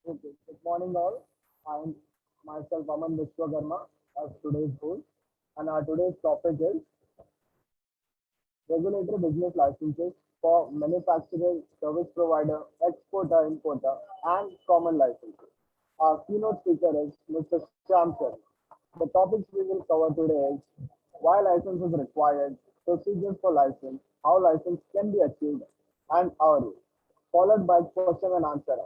Okay, good morning all. I am myself Aman Vishwakarma as today's host, and our today's topic is regulatory business licenses for manufacturer, service provider, exporter, importer, and common licenses. Our keynote speaker is Mr. Shyam Sharma. The topics we will cover today is why license is required, procedures for license, how license can be achieved, and our role, followed by question and answer.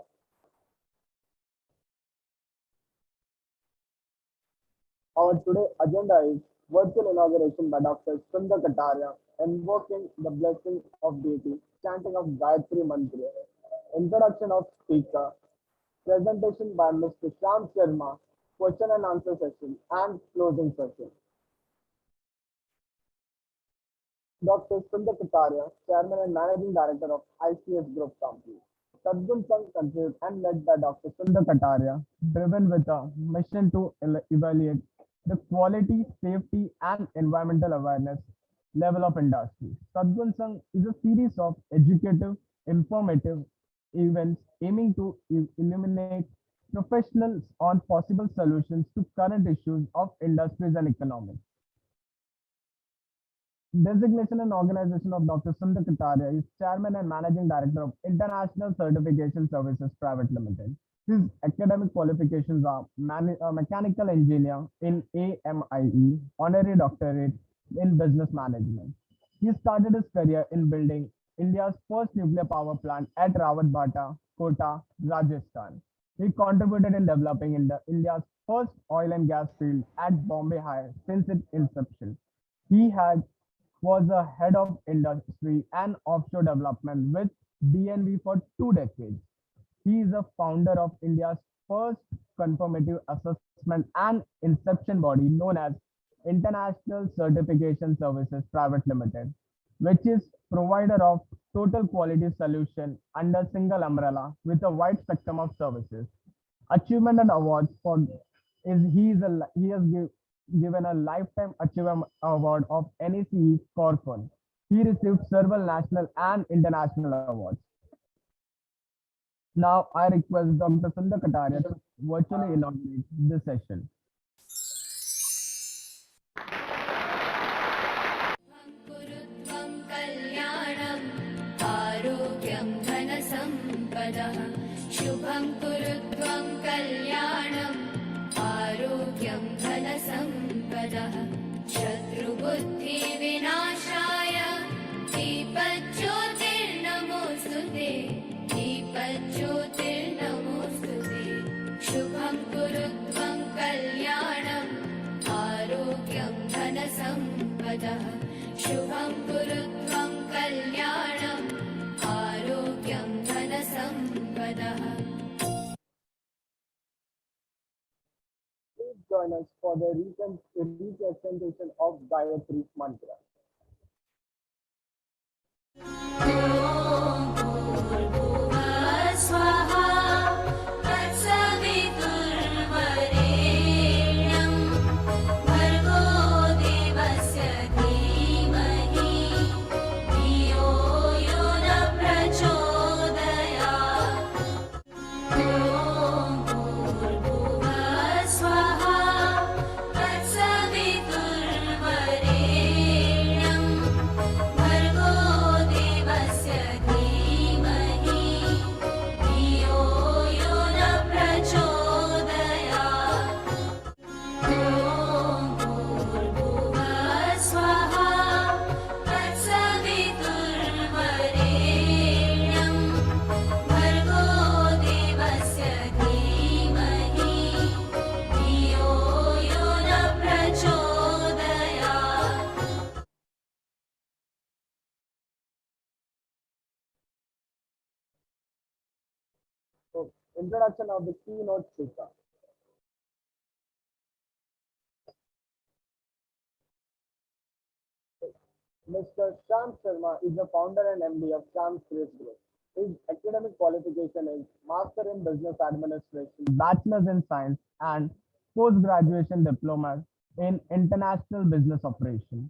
Our today agenda is virtual inauguration by Dr. Sundar Kataria, invoking the blessing of deity, chanting of Gayatri Mantra, introduction of speaker, presentation by Mr. Sham Sharma, question and answer session, and closing session. Dr. Sundar Kataria, Chairman and Managing Director of ICS Group Company. Sadgun Sangh conceived and led by Dr. Sundar Kataria, driven with a mission to evaluate the quality, safety, and environmental awareness level of industry. Sadgun Sangh is a series of educative, informative events aiming to illuminate professionals on possible solutions to current issues of industries and economy. Designation and organization of Dr. Sundar Kataria is Chairman and Managing Director of International Certification Services Private Limited. His academic qualifications are Mechanical Engineer in AMIE, Honorary Doctorate in Business Management. He started his career in building India's first nuclear power plant at Rawatbata, Kota, Rajasthan. He contributed in developing India's first oil and gas field at Bombay High since its inception. He had was a head of industry and offshore development with DNV for 2 decades. He is a founder of India's first confirmative assessment and inception body known as International Certification Services Private Limited, which is provider of total quality solution under single umbrella with a wide spectrum of services. Achievement and awards for is he has given a lifetime achievement award of NACE Corfun. He received several national and international awards. Now I request Dr. Sundar Kataria to virtually inaugurate this session. कुरुत्वं कल्याणम् आरोग्यं धनसम्पदः शुभं कुरुत्वं कल्याणम् आरोग्यं धनसम्पदः शत्रुबुद्धिविनाशाय दीपज्योतिर्नमोऽस्तु ते दीपज्योतिर्नमोऽस्तु ते शुभं कुरुत्वं कल्याणम् आरोग्यं धनसम्पदः शुभं कुरुत्वं कल्याणम् आरोग्यं धनसम्पदः Please join us for the representation of Gayatri Mantra. स्वाहा तत्सवितुर्वरेण्यं भर्गो देवस्य धीमहि धियो यो न प्रचोदयात् ॐ भूर्भुवः स्वाहा तत्सवितुर्वरेण्यं भर्गो देवस्य धीमहि धियो यो न प्रचोदयात् ॐ भूर्भुवः स्वाहा तत्सवितुर्वरेण्यं भर्गो देवस्य धीमहि धियो यो न प्रचोदयात् So, introduction of the keynote speaker. Mr. Sham Sharma is the founder and MD of Sham Space Group. His academic qualification is Master in Business Administration, Bachelor's in Science, and Post-Graduation Diploma in International Business Operation.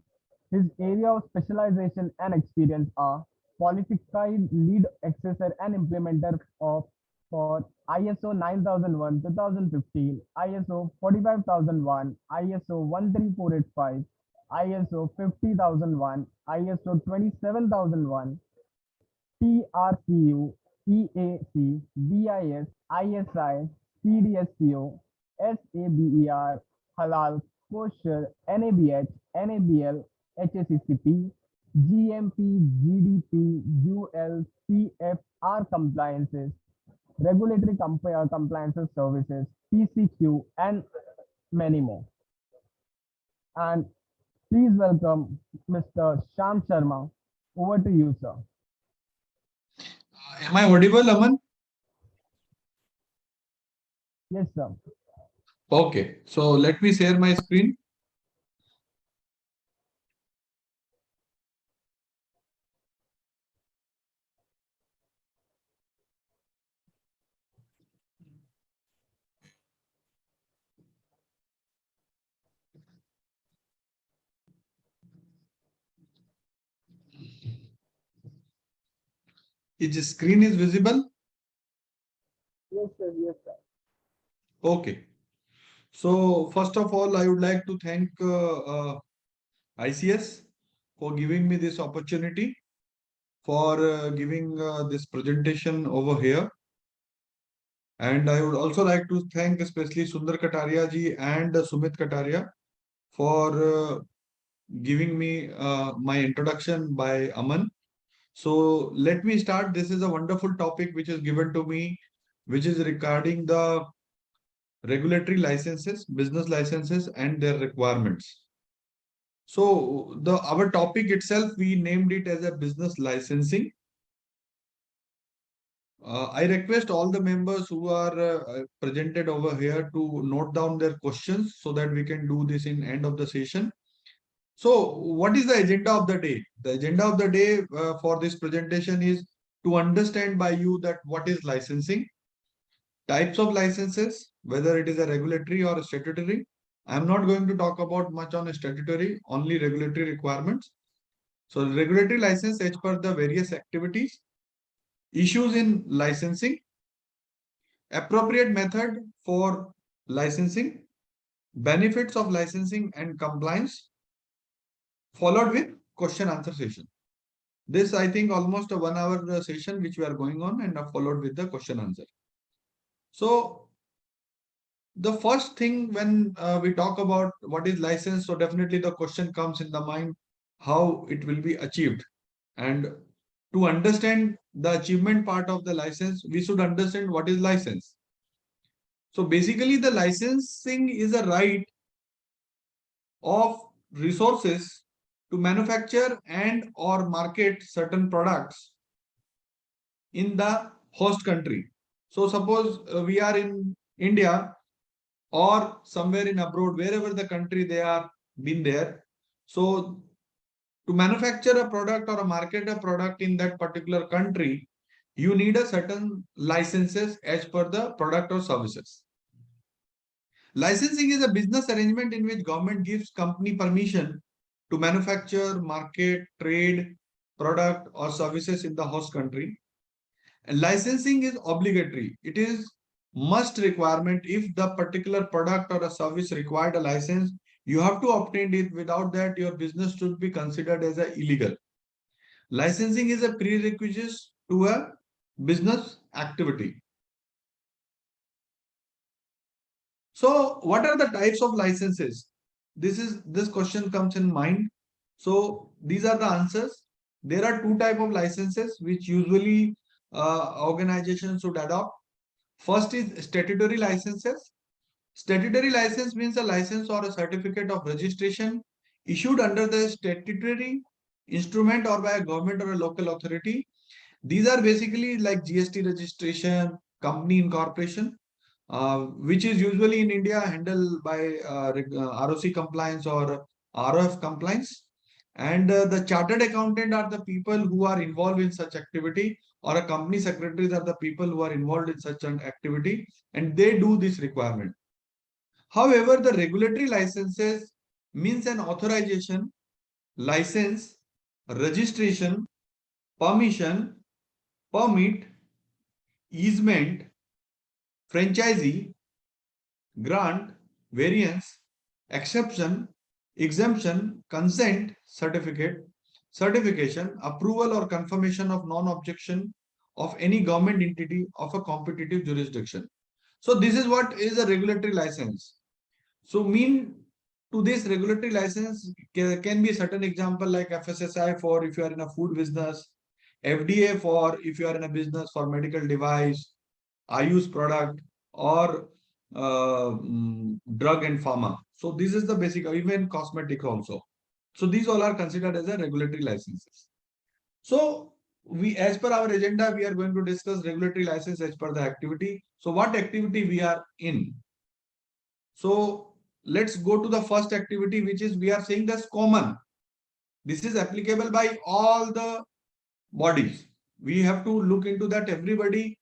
His area of specialization and experience are qualified lead accessor and implementer of for ISO 9001 2015, ISO 45001, ISO 13485, ISO 50001, ISO 27001, TRCU, EAC, BIS, ISI, CDSCO, SABER, Halal, Kosher, NABH, NABL, HACCP, GMP, GDP, UL, CFR compliances, regulatory compliances services, PCQ, and many more. And please welcome Mr. Sham Sharma. Over to you, sir. Am I audible, Aman? Yes, sir. Okay, so let me share my screen. Is the screen is visible? Yes, sir. Yes, sir. Okay. So first of all, I would like to thank ICS for giving me this opportunity for giving this presentation over here. And I would also like to thank especially Sundar Kataria ji and Sumit Kataria for giving me my introduction by Aman. So let me start. This is a wonderful topic which is given to me, which is regarding the regulatory licenses, business licenses, and their requirements. So our topic itself, we named it as a business licensing. I request all the members who are presented over here to note down their questions so that we can do this in end of the session. So what is the agenda of the day? The agenda of the day for this presentation is to understand by you that what is licensing, types of licenses, whether it is a regulatory or a statutory. I'm not going to talk about much on a statutory, only regulatory requirements. So regulatory license as per the various activities, issues in licensing, appropriate method for licensing, benefits of licensing and compliance, followed with question answer session. This, I think, almost a 1 hour session which we are going on, and followed with the question answer. So the first thing when we talk about what is license, so definitely the question comes in the mind, how it will be achieved. And to understand the achievement part of the license, we should understand what is license. So basically the licensing is a right of resources to manufacture and or market certain products in the host country. So suppose we are in India or somewhere in abroad, wherever the country they are been there. So to manufacture a product or a market a product in that particular country, you need a certain licenses as per the product or services. Licensing is a business arrangement in which government gives company permission to manufacture, market, trade, product or services in the host country. And licensing is obligatory. It is must requirement. If the particular product or a service required a license, you have to obtain it. Without that, your business should be considered as a illegal. Licensing is a prerequisite to a business activity. So what are the types of licenses? This question comes in mind. So these are the answers. There are two types of licenses which usually organizations should adopt. First is statutory licenses. Statutory license means a license or a certificate of registration issued under the statutory instrument or by a government or a local authority. These are basically like GST registration, company incorporation, which is usually in India handled by ROC compliance or ROF compliance. And the chartered accountant are the people who are involved in such activity, or a company secretaries are the people who are involved in such an activity, and they do this requirement. However, the regulatory licenses means an authorization, license, registration, permission, permit, easement, franchisee, grant, variance, exception, exemption, consent, certificate, certification, approval or confirmation of non-objection of any government entity of a competitive jurisdiction. So this is what is a regulatory license. So mean to this regulatory license can be a certain example like FSSAI for if you are in a food business, FDA for if you are in a business for medical device, Ayush product, or drug and pharma. So this is the basic, even cosmetic also. So these all are considered as a regulatory licenses. So we, as per our agenda, we are going to discuss regulatory license as per the activity. So what activity we are in? So let's go to the first activity, which is we are saying that's common. This is applicable by all the bodies. We have to look into that everybody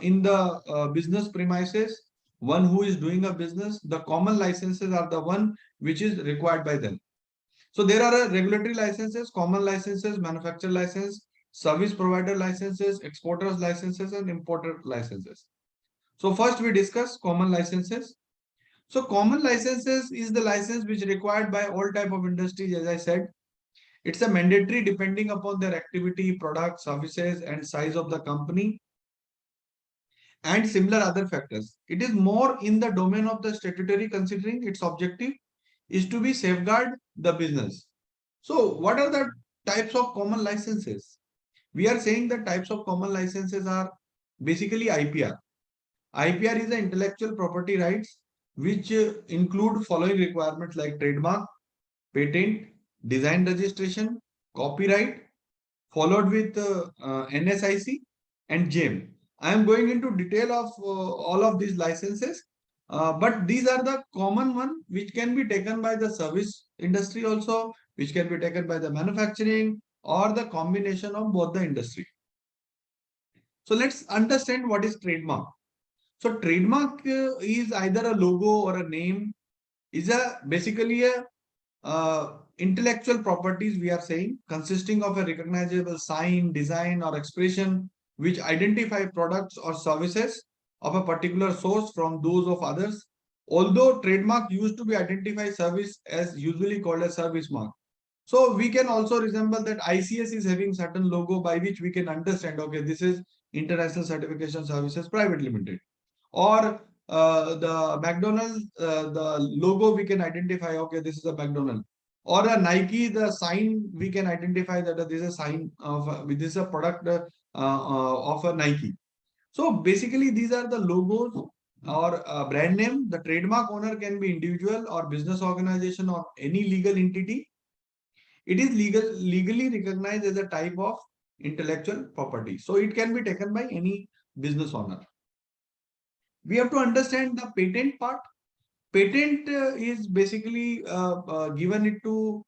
in the business premises, one who is doing a business, the common licenses are the one which is required by them. So there are regulatory licenses, common licenses, manufacturer license, service provider licenses, exporters licenses, and importer licenses. So first we discuss common licenses. So common licenses is the license which is required by all type of industries, as I said. It's a mandatory depending upon their activity, product, services, and size of the company and similar other factors. It is more in the domain of the statutory considering its objective is to be safeguard the business. So what are the types of common licenses? We are saying the types of common licenses are basically IPR. IPR is the intellectual property rights which include following requirements like trademark, patent, design registration, copyright, followed with NSIC and GEM. I am going into detail of all of these licenses, but these are the common one which can be taken by the service industry also, which can be taken by the manufacturing or the combination of both the industry. So let's understand what is trademark. So trademark is either a logo or a name, is a basically a intellectual properties we are saying consisting of a recognizable sign, design or expression which identify products or services of a particular source from those of others. Although trademark used to be identify service as usually called a service mark. So we can also resemble that ICS is having certain logo by which we can understand, okay, this is International Certification Services Private Limited. Or the McDonald's, the logo we can identify, okay, this is a McDonald's. Or a Nike, the sign we can identify that this is a sign of this is a product of a Nike. So basically these are the logos or brand name. The trademark owner can be individual or business organization or any legal entity. It is legally recognized as a type of intellectual property. So it can be taken by any business owner. We have to understand the patent part. Patent is basically given it to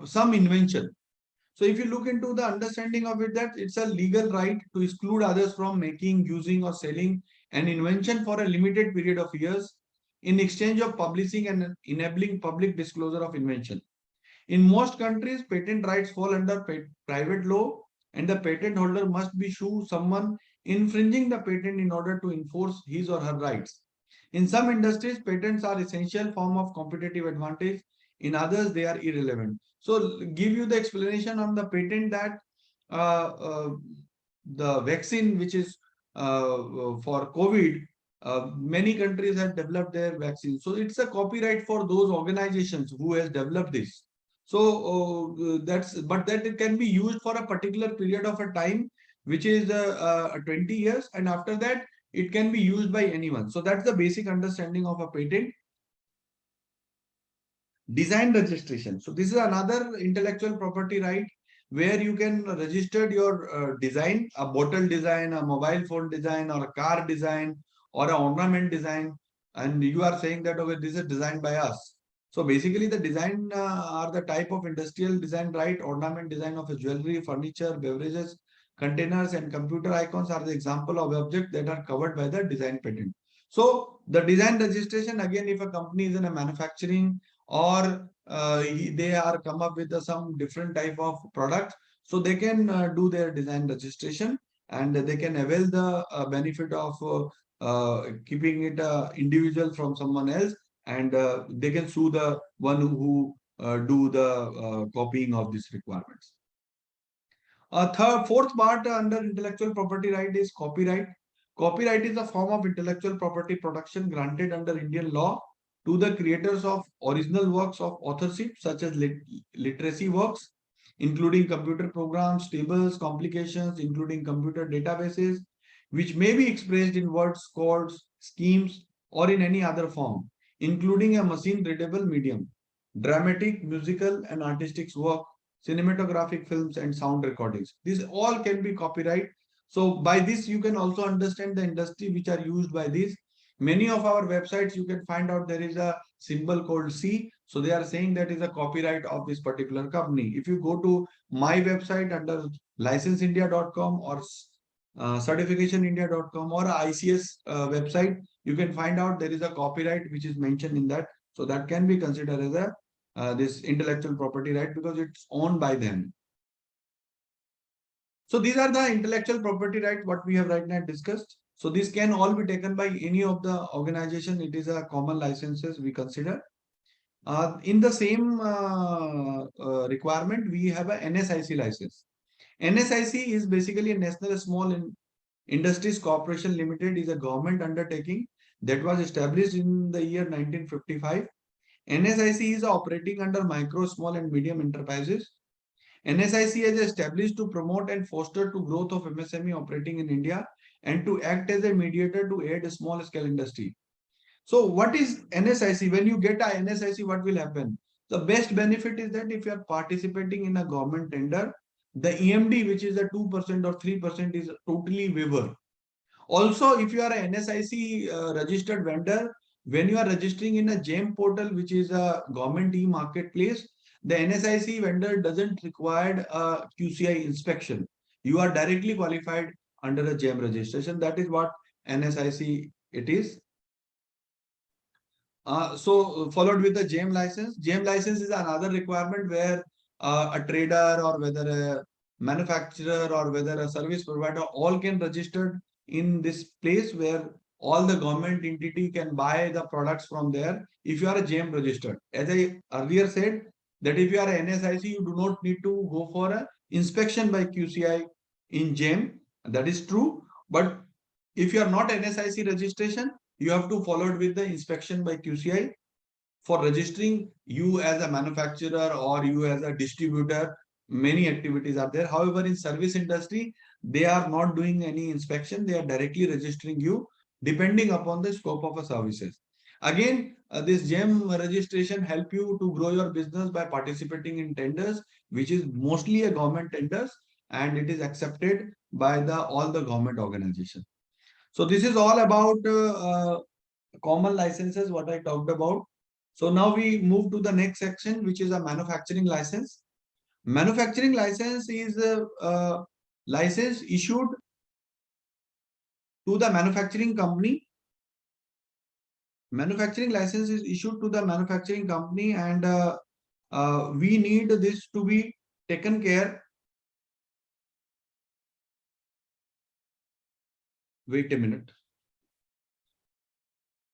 some invention. So if you look into the understanding of it, that it's a legal right to exclude others from making, using or selling an invention for a limited period of years in exchange of publishing and enabling public disclosure of invention. In most countries, patent rights fall under private law and the patent holder must be sue someone infringing the patent in order to enforce his or her rights. In some industries, patents are essential form of competitive advantage. In others, they are irrelevant. So give you the explanation on the patent that the vaccine which is for COVID, many countries have developed their vaccine. So it's a copyright for those organizations who has developed this. So but that it can be used for a particular period of a time, which is 20 years. And after that, it can be used by anyone. So that's the basic understanding of a patent. Design registration. So this is another intellectual property right where you can register your design, a bottle design, a mobile phone design, or a car design, or an ornament design. And you are saying that, okay, this is designed by us. So basically the design are the type of industrial design, right? Ornament design of a jewelry, furniture, beverages, containers, and computer icons are the example of objects that are covered by the design patent. So the design registration, again, if a company is in a manufacturing or they are come up with some different type of product, so they can do their design registration. and they can avail the benefit of keeping it individual from someone else, and they can sue the one who do the copying of these requirements. Fourth part under intellectual property right is copyright. Copyright is a form of intellectual property protection granted under Indian law to the creators of original works of authorship, such as literacy works, including computer programs, tables, complications, including computer databases, which may be expressed in words, codes, schemes, or in any other form, including a machine-readable medium, dramatic, musical, and artistic work, cinematographic films, and sound recordings. These all can be copyright. So by this, you can also understand the industry which are used by this. Many of our websites, you can find out there is a symbol called C. So they are saying that is a copyright of this particular company. If you go to my website under licenseindia.com or certificationindia.com or ICS website, you can find out there is a copyright which is mentioned in that. So that can be considered as a this intellectual property right because it's owned by them. So these are the intellectual property right what we have right now discussed. So this can all be taken by any of the organization. It is a common licenses we consider. In the same requirement, we have a NSIC license. NSIC is basically a National Small Industries Corporation Limited, is a government undertaking that was established in the year 1955. NSIC is operating under micro, small and medium enterprises. NSIC is established to promote and foster to growth of MSME operating in India and to act as a mediator to aid small scale industry. So what is NSIC? When you get a NSIC, what will happen? The best benefit is that if you are participating in a government tender, the EMD, which is a 2% or 3%, is totally waiver. Also, if you are an NSIC registered vendor, when you are registering in a GEM portal, which is a government e-marketplace, the NSIC vendor doesn't require a QCI inspection. You are directly qualified under a GEM registration. That is what NSIC it is. So followed with the GEM license. GEM license is another requirement where a trader or whether a manufacturer or whether a service provider all can register in this place where all the government entity can buy the products from there if you are a GEM registered. As I earlier said, that if you are a NSIC, you do not need to go for a inspection by QCI in GEM. That is true. But if you are not NSIC registration, you have to follow it with the inspection by QCI for registering you as a manufacturer or you as a distributor. Many activities are there. However, in service industry, they are not doing any inspection. They are directly registering you depending upon the scope of a services. Again, this GEM registration help you to grow your business by participating in tenders, which is mostly a government tenders, and it is accepted by all the government organizations. So this is all about common licenses, what I talked about. So now we move to the next section, which is a manufacturing license. Manufacturing license is a license issued to the manufacturing company. Manufacturing license is issued to the manufacturing company, and we need this to be taken care. Wait a minute.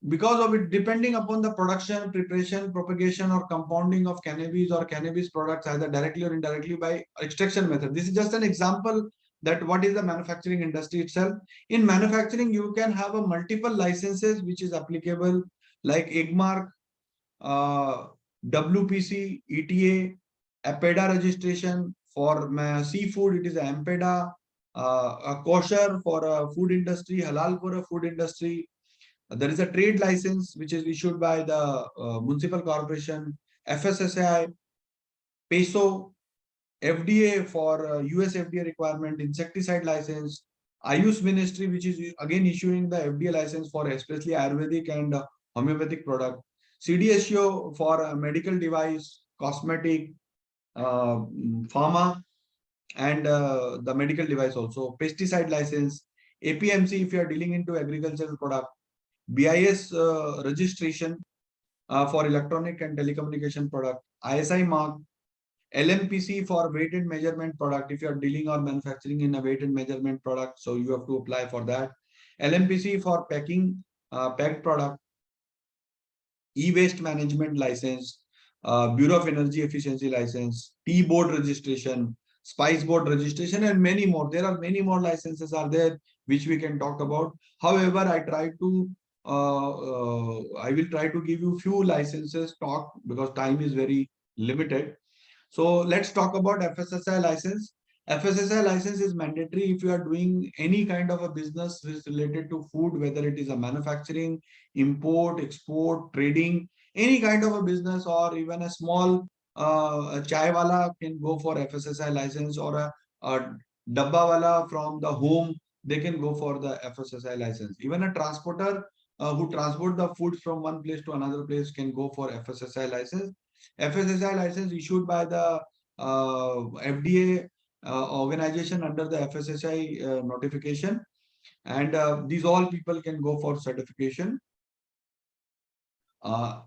Because of it, depending upon the production, preparation, propagation, or compounding of cannabis or cannabis products, either directly or indirectly by extraction method. This is just an example that what is the manufacturing industry itself. In manufacturing, you can have a multiple licenses which is applicable, like AGMARK, WPC, ETA, APEDA registration. For seafood, it is AMPEDA, a kosher for a food industry, halal for a food industry. There is a trade license which is issued by the municipal corporation, FSSAI, PESO, FDA for US FDA requirement, insecticide license, Ayush Ministry, which is again issuing the FDA license for especially Ayurvedic and homeopathic product, CDSCO for medical device, cosmetic, pharma, and the medical device also, pesticide license, APMC if you are dealing into agricultural product, BIS registration for electronic and telecommunication product, ISI mark, LMPC for weight and measurement product. If you are dealing or manufacturing in a weight and measurement product, so you have to apply for that. LMPC for packing, packed product. E-waste management license, Bureau of Energy Efficiency license, T-board registration, Spice board registration, and many more. There are many more licenses are there which we can talk about. However, I will try to give you few licenses talk because time is very limited. So let's talk about FSSAI license. FSSAI license is mandatory if you are doing any kind of a business which is related to food, whether it is a manufacturing, import, export, trading, any kind of a business, or even a small chai wala can go for FSSAI license, or a dabba wala from the home, they can go for the FSSAI license. Even a transporter who transport the foods from one place to another place can go for FSSAI license. FSSAI license issued by the FDA organization under the FSSAI notification, and these all people can go for certification.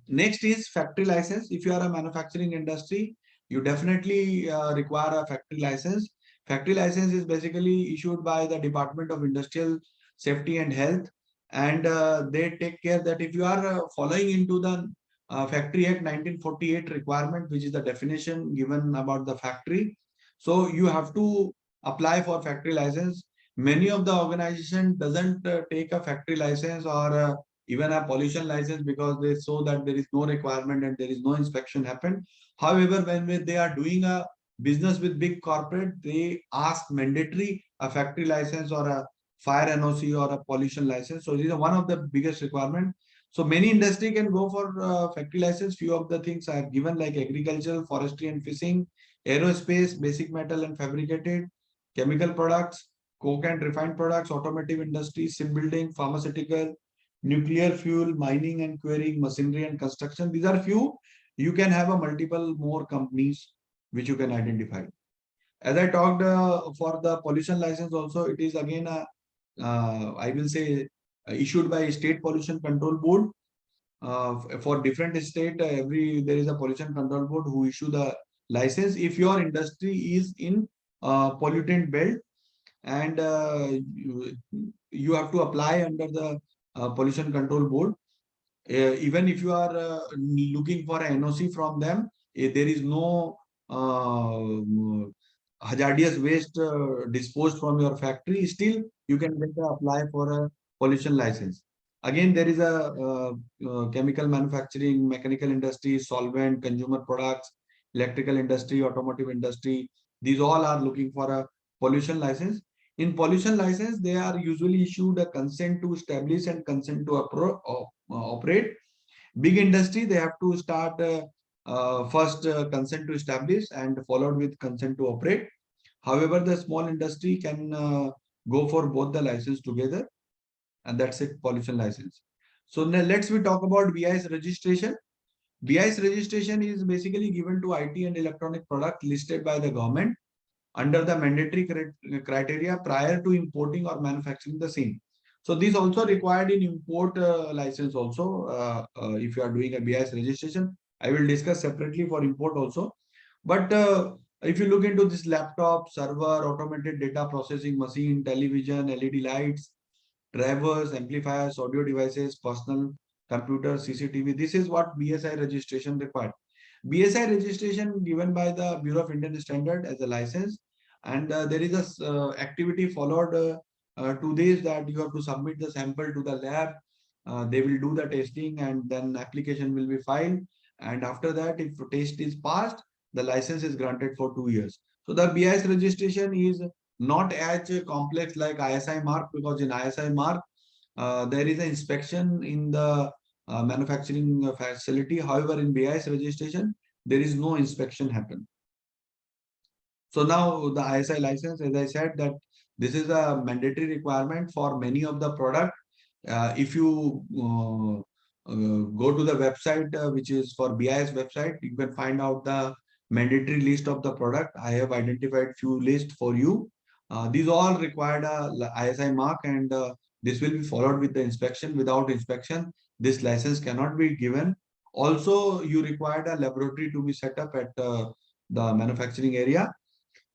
Next is factory license. If you are a manufacturing industry, you definitely require a factory license. Factory license is basically issued by the Department of Industrial Safety and Health, and they take care that if you are following into the Factory Act 1948 requirement, which is the definition given about the factory, so you have to apply for factory license. Many of the organization doesn't take a factory license or even a pollution license because they saw that there is no requirement and there is no inspection happened. However, when they are doing a business with big corporate, they ask mandatory a factory license or a fire NOC or a pollution license. So these are one of the biggest requirement. So many industry can go for factory license. Few of the things are given like agricultural, forestry and fishing, aerospace, basic metal and fabricated, chemical products, coke and refined products, automotive industry, shipbuilding, pharmaceutical, nuclear fuel, mining and quarrying, machinery and construction. These are few. You can have a multiple more companies which you can identify. As I talked for the pollution license also, it is again I will say issued by State Pollution Control Board. For different state, there is a pollution control board who issue the license. If your industry is in pollutant belt, and you have to apply under the pollution control board. Even if you are looking for an NOC from them, there is no hazardous waste disposed from your factory, still you can apply for a pollution license. Again, there is a chemical manufacturing, mechanical industry, solvent, consumer products, electrical industry, automotive industry. These all are looking for a pollution license. In pollution license, they are usually issued a consent to establish and consent to operate. Big industry, they have to start first consent to establish and followed with consent to operate. However, the small industry can go for both the license together, and that's it, pollution license. So now let's we talk about BIS registration. BIS registration is basically given to IT and electronic product listed by the government under the mandatory criteria prior to importing or manufacturing the same. So this also required in import license also. If you are doing a BIS registration, I will discuss separately for import also. But if you look into this laptop, server, automated data processing machine, television, LED lights, drivers, amplifiers, audio devices, personal computers, CCTV, this is what BSI registration required. BSI registration given by the Bureau of Indian Standard as a license, and there is a activity followed to this, that you have to submit the sample to the lab. They will do the testing and then application will be filed. And after that, if test is passed, the license is granted for 2 years. So the BIS registration is not as complex like ISI mark, because in ISI mark, there is an inspection in the manufacturing facility. However, in BIS registration, there is no inspection happen. So now the ISI license, as I said, that this is a mandatory requirement for many of the product. If you go to the website, which is for BIS website, you can find out the mandatory list of the product. I have identified few lists for you. These all required a ISI mark, and this will be followed with the inspection. Without inspection, this license cannot be given. Also, you required a laboratory to be set up at the manufacturing area.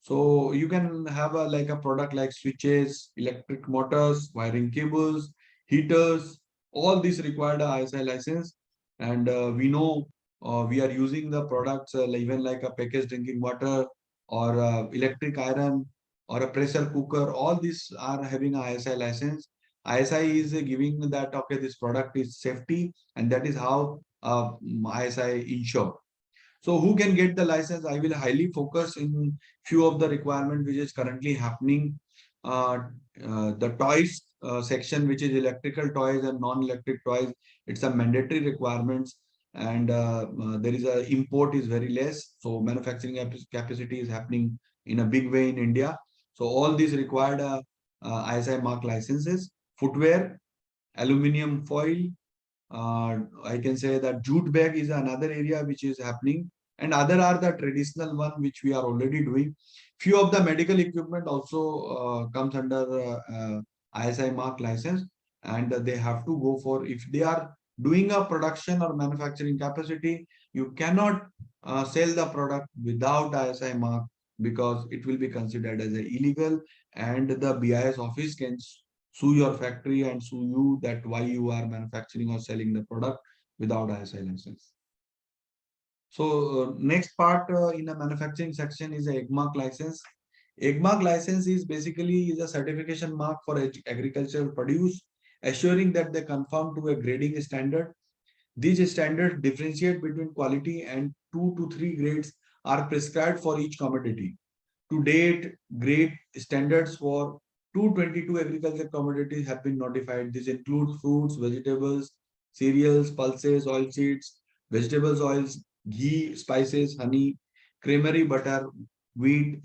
So you can have like a product like switches, electric motors, wiring cables, heaters, all these required a ISI license. And we know we are using the products even like a packaged drinking water or electric iron or a pressure cooker. All these are having a ISI license. ISI is giving that, okay, this product is safety, and that is how ISI ensure. So who can get the license? I will highly focus in few of the requirement which is currently happening. Uh, the toys section, which is electrical toys and non-electric toys, it's a mandatory requirements, and there is a import is very less. So manufacturing capacity is happening in a big way in India. So all these required ISI mark licenses. Footwear, aluminium foil, I can say that jute bag is another area which is happening, and other are the traditional one which we are already doing. Few of the medical equipment also comes under ISI mark license, and they have to go for, if they are doing a production or manufacturing capacity, you cannot sell the product without ISI mark, because it will be considered as a illegal, and the BIS office can sue your factory and sue you that why you are manufacturing or selling the product without ISI license. So next part in the manufacturing section is a EGMARK license. EGMARK license is basically is a certification mark for agricultural produce, assuring that they conform to a grading standard. These standards differentiate between quality, and 2 to 3 grades are prescribed for each commodity. To date, grade standards for 222 agricultural commodities have been notified. This includes fruits, vegetables, cereals, pulses, oilseeds, vegetables oils, ghee, spices, honey, creamery, butter, wheat,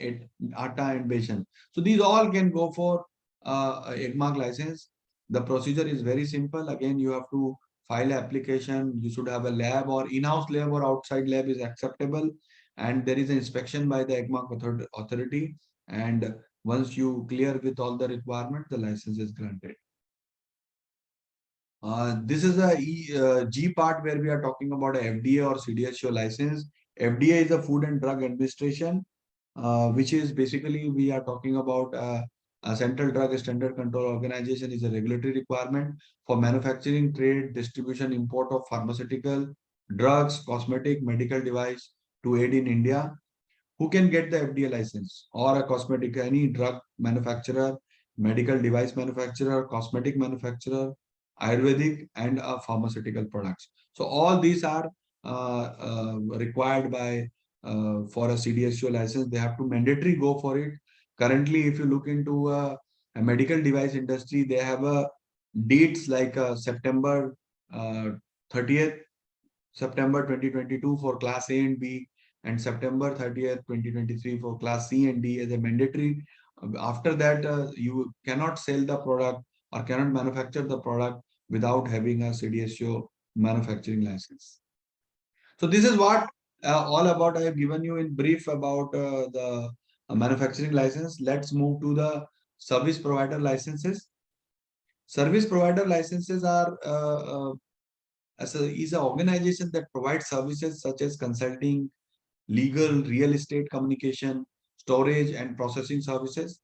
atta, and besan. So these all can go for EGMARK license. The procedure is very simple. Again, you have to file application. You should have a lab, or in-house lab or outside lab is acceptable, and there is an inspection by the EGMARK authority, and once you clear with all the requirements, the license is granted. This is a G part where we are talking about a FDA or CDSCO license. FDA is the Food and Drug Administration, which is basically we are talking about a Central Drug Standard Control Organization is a regulatory requirement for manufacturing, trade, distribution, import of pharmaceutical, drugs, cosmetic, medical device to aid in India. Who can get the FDA license? Or a cosmetic, any drug manufacturer, medical device manufacturer, cosmetic manufacturer, Ayurvedic, and pharmaceutical products. So all these are required by for a CDSCO license. They have to mandatory go for it. Currently, if you look into a medical device industry, they have a dates like September 30th, September 2022 for class A and B, and September 30th, 2023 for class C and D as a mandatory. After that, you cannot sell the product or cannot manufacture the product without having a CDSCO manufacturing license. So this is what all about I have given you in brief about the manufacturing license. Let's move to the service provider licenses. Service provider licenses are is an organization that provides services such as consulting, legal, real estate, communication, storage, and processing services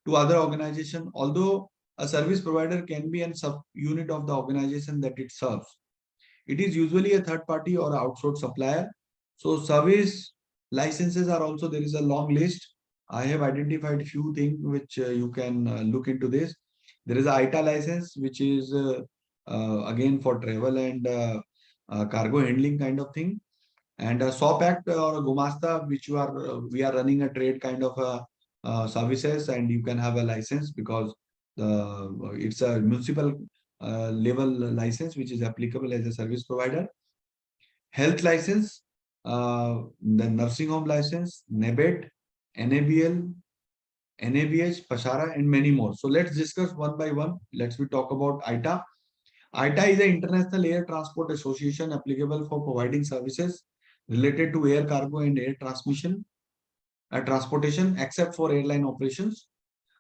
to other organizations. Although a service provider can be a subunit of the organization that it serves, it is usually a third party or outsourced supplier. So service licenses are also, there is a long list. I have identified few things which you can look into this. There is a ITA license, which is again for travel and cargo handling kind of thing, and a SOP Act or a Gumasta, which you are we are running a trade kind of services, and you can have a license because it's a municipal level license which is applicable as a service provider. Health license, the nursing home license, NABET, NABL, NABH, PASHARA, and many more. So let's discuss one by one. Let's talk about ITA. ITA is the International Air Transport Association applicable for providing services related to air cargo and air transportation, except for airline operations.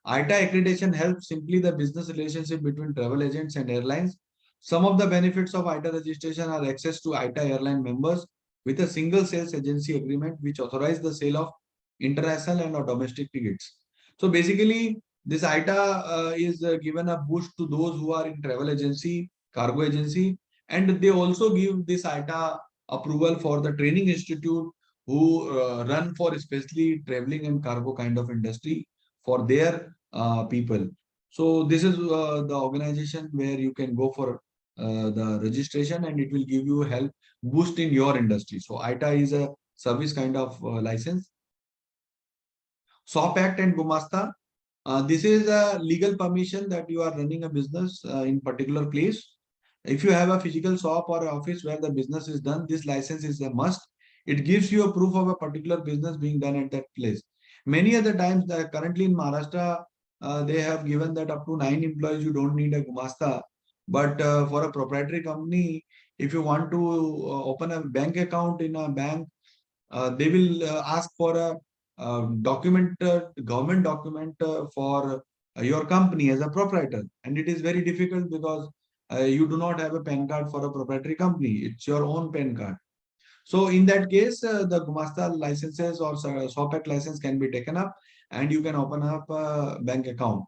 ITA accreditation helps simply the business relationship between travel agents and airlines. Some of the benefits of ITA registration are access to ITA airline members, with a single sales agency agreement which authorizes the sale of international and or domestic tickets. So basically, this ITA is given a boost to those who are in travel agency, cargo agency, and they also give this ITA approval for the training institute who run for especially traveling and cargo kind of industry for their people. So this is the organization where you can go for the registration, and it will give you help boost in your industry. So ITA is a service kind of license. SOP Act and Gumasta. This is a legal permission that you are running a business in particular place. If you have a physical shop or office where the business is done, this license is a must. It gives you a proof of a particular business being done at that place. Many other times, currently in Maharashtra, they have given that up to 9 employees, you don't need a Gumasta. But for a proprietary company, if you want to open a bank account in a bank, they will ask for a document, government document for your company as a proprietor. And it is very difficult because you do not have a PAN card for a proprietary company. It's your own PAN card. So in that case, the Gumasta licenses or SOP Act license can be taken up and you can open up a bank account.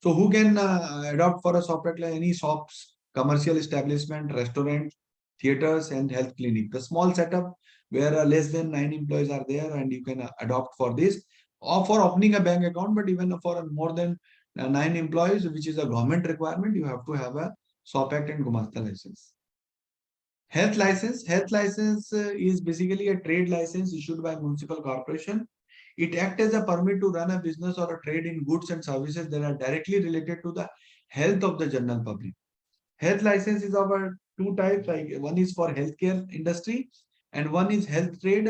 So who can adopt for a SOP Act? Any shops, commercial establishment, restaurants, theaters, and health clinic. The small setup where less than 9 employees are there, and you can adopt for this, or for opening a bank account. But even for more than 9 employees, which is a government requirement, you have to have a SOP Act and Gumasta license. Health license. Health license is basically a trade license issued by municipal corporation. It acts as a permit to run a business or a trade in goods and services that are directly related to the health of the general public. Health license is of two types. Like one is for healthcare industry and one is health trade.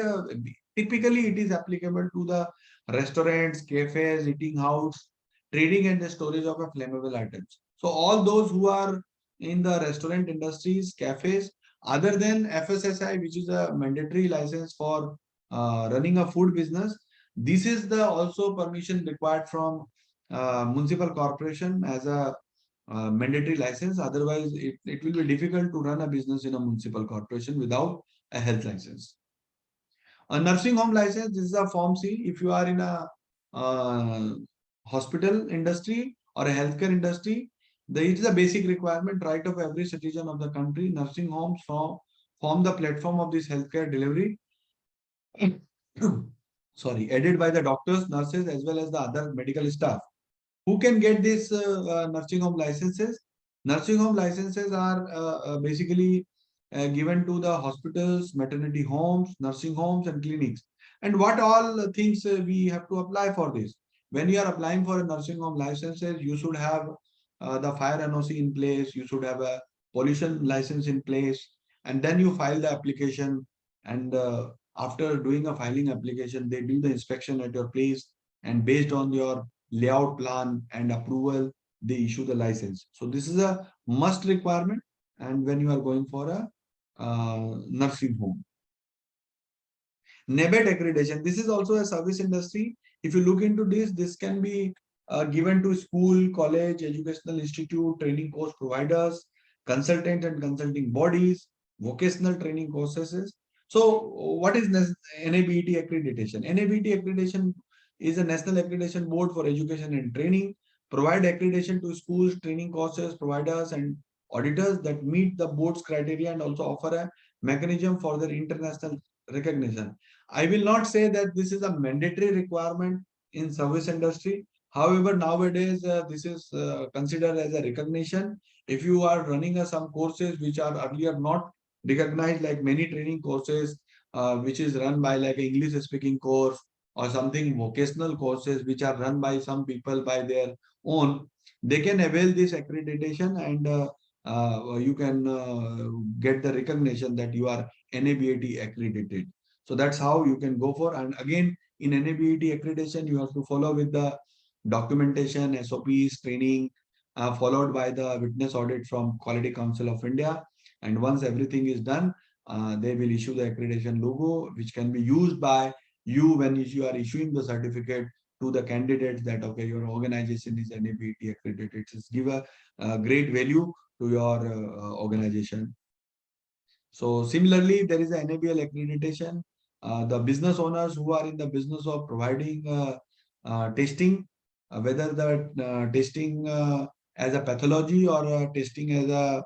Typically, it is applicable to the restaurants, cafes, eating house, trading and the storage of flammable items. So all those who are in the restaurant industries, cafes, other than FSSI, which is a mandatory license for running a food business, this is the also permission required from municipal corporation as a mandatory license. Otherwise, it will be difficult to run a business in a municipal corporation without a health license. A nursing home license, this is a Form C. If you are in a hospital industry or a healthcare industry, it is a basic requirement, right of every citizen of the country. Nursing homes form the platform of this healthcare delivery. Sorry, aided by the doctors, nurses, as well as the other medical staff. Who can get these nursing home licenses? Nursing home licenses are basically given to the hospitals, maternity homes, nursing homes, and clinics. And what all things we have to apply for this? When you are applying for a nursing home licenses, you should have the fire NOC in place, you should have a pollution license in place, and then you file the application. And after doing a filing application, they do the inspection at your place, and based on your layout plan and approval, they issue the license. So this is a must requirement, and when you are going for a nursing home. NABET accreditation. This is also a service industry. If you look into this, this can be given to school, college, educational institute, training course providers, consultant and consulting bodies, vocational training courses. So what is NABET accreditation? NABET accreditation is a national accreditation board for education and training, provide accreditation to schools, training courses, providers, and auditors that meet the board's criteria, and also offer a mechanism for their international recognition. I will not say that this is a mandatory requirement in service industry. However, nowadays this is considered as a recognition. If you are running some courses which are earlier not recognized, like many training courses which is run by like English speaking course or something, vocational courses which are run by some people by their own, they can avail this accreditation, and you can get the recognition that you are NABET accredited. So that's how you can go for. And again, in NABET accreditation, you have to follow with the documentation, SOPs, training, followed by the witness audit from Quality Council of India. And once everything is done, they will issue the accreditation logo, which can be used by you when you are issuing the certificate to the candidates that, okay, your organization is NABET accredited. It's give a great value to your organization. So similarly, there is a NABL accreditation. The business owners who are in the business of providing testing, whether the testing as a pathology or testing as a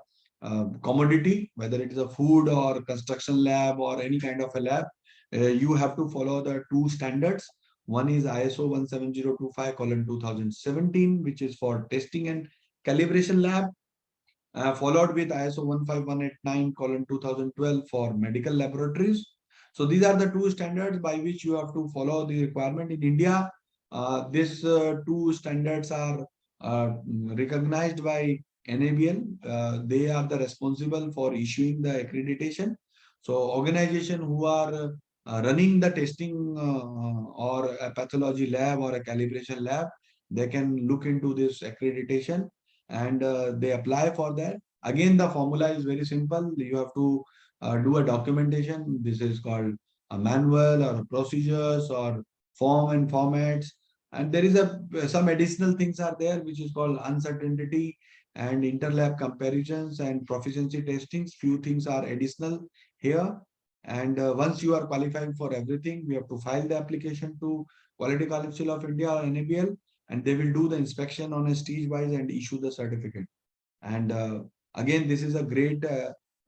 commodity, whether it is a food or construction lab or any kind of a lab, you have to follow the two standards. One is ISO 17025 colon 2017, which is for testing and calibration lab, followed with ISO 15189 colon 2012 for medical laboratories. So these are the two standards by which you have to follow the requirement. In India, these two standards are recognized by NABL. They are the responsible for issuing the accreditation. So organization who are running the testing or a pathology lab or a calibration lab, they can look into this accreditation and they apply for that. Again, the formula is very simple. You have to do a documentation. This is called a manual or a procedures or form and formats. And there is some additional things are there, which is called uncertainty and interlab comparisons and proficiency testings. Few things are additional here. And once you are qualifying for everything, we have to file the application to Quality Council of India or NABL, and they will do the inspection on a stage wise and issue the certificate. And again, this is a great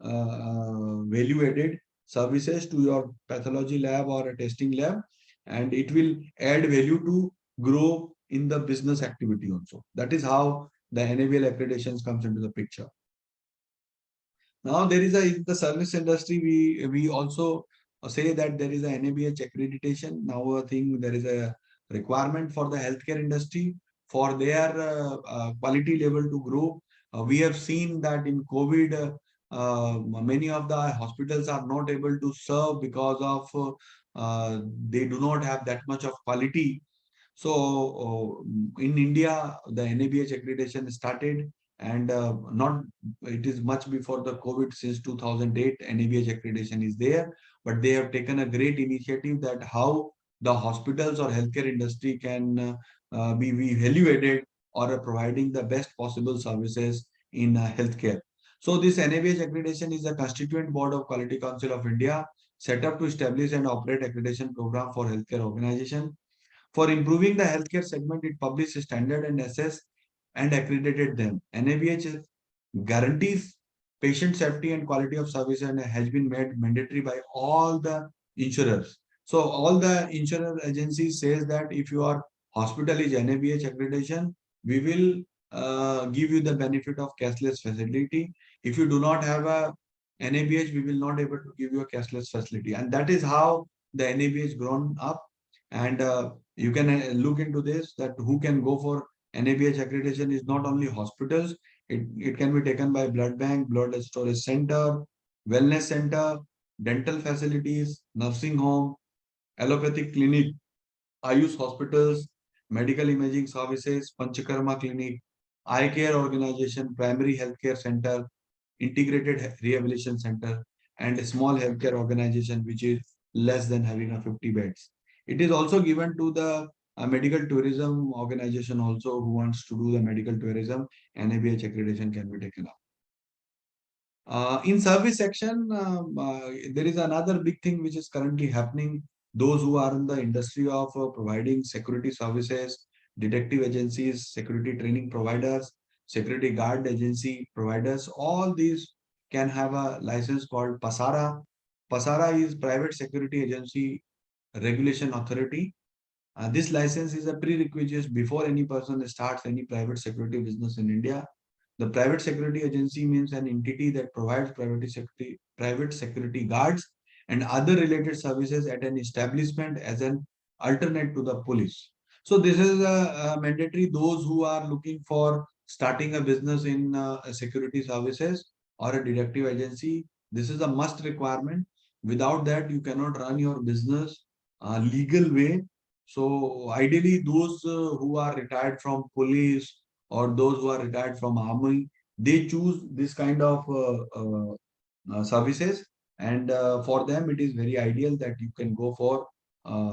value added services to your pathology lab or a testing lab, and it will add value to grow in the business activity also. That is how the NABL accreditations comes into the picture. Now there is in the service industry, we also say that there is a NABH accreditation. Now I think there is a requirement for the healthcare industry for their quality level to grow. We have seen that in COVID, many of the hospitals are not able to serve because of they do not have that much of quality. So in India, the NABH accreditation started, and not it is much before the COVID. Since 2008, NABH accreditation is there, but they have taken a great initiative that how the hospitals or healthcare industry can be evaluated or providing the best possible services in healthcare. So this NABH accreditation is a constituent board of Quality Council of India, set up to establish and operate accreditation program for healthcare organization. For improving the healthcare segment, it published standard and assess and accredited them. NABH guarantees patient safety and quality of service and has been made mandatory by all the insurers. So all the insurance agencies says that if your hospital is NABH accreditation, we will give you the benefit of cashless facility. If you do not have a NABH, we will not able to give you a cashless facility. And that is how the NABH grown up. And you can look into this, that who can go for NABH accreditation is not only hospitals, it can be taken by blood bank, blood storage center, wellness center, dental facilities, nursing home, allopathic clinic, Ayush hospitals, medical imaging services, Panchakarma clinic, eye care organization, primary healthcare center, integrated rehabilitation center, and a small healthcare organization which is less than having a 50 beds. It is also given to the medical tourism organization also who wants to do the medical tourism. NABH accreditation can be taken up. In service section, there is another big thing which is currently happening. Those who are in the industry of providing security services, detective agencies, security training providers, security guard agency providers, all these can have a license called PASARA. PASARA is Private Security Agency Regulation Authority. This license is a prerequisite before any person starts any private security business in India. The private security agency means an entity that provides private security guards and other related services at an establishment as an alternate to the police. So this is a mandatory. Those who are looking for starting a business in security services or a detective agency, this is a must requirement. Without that, you cannot run your business legal way. So ideally, those who are retired from police or those who are retired from army, they choose this kind of services, and for them it is very ideal that you can go for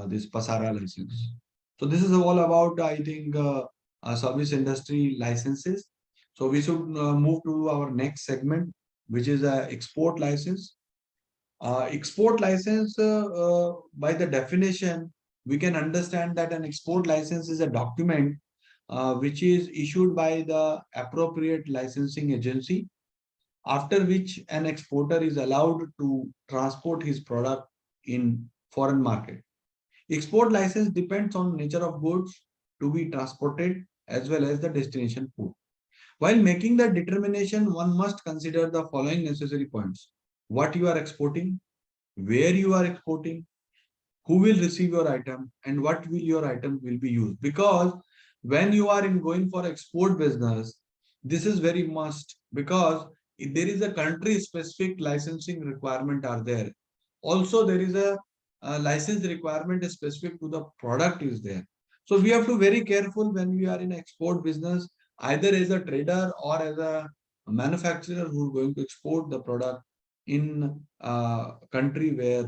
this PASARA license. So this is all about, I think, service industry licenses. So we should move to our next segment, which is a export license. Export license, by the definition, we can understand that an export license is a document which is issued by the appropriate licensing agency, after which an exporter is allowed to transport his product in foreign market. Export license depends on nature of goods to be transported as well as the destination port. While making the determination, one must consider the following necessary points: what you are exporting, where you are exporting, who will receive your item, and what will your item will be used. Because when you are in going for export business, this is very must, because if there is a country specific licensing requirement are there. Also, there is a license requirement specific to the product is there. So we have to very careful when we are in export business, either as a trader or as a manufacturer who is going to export the product in a country where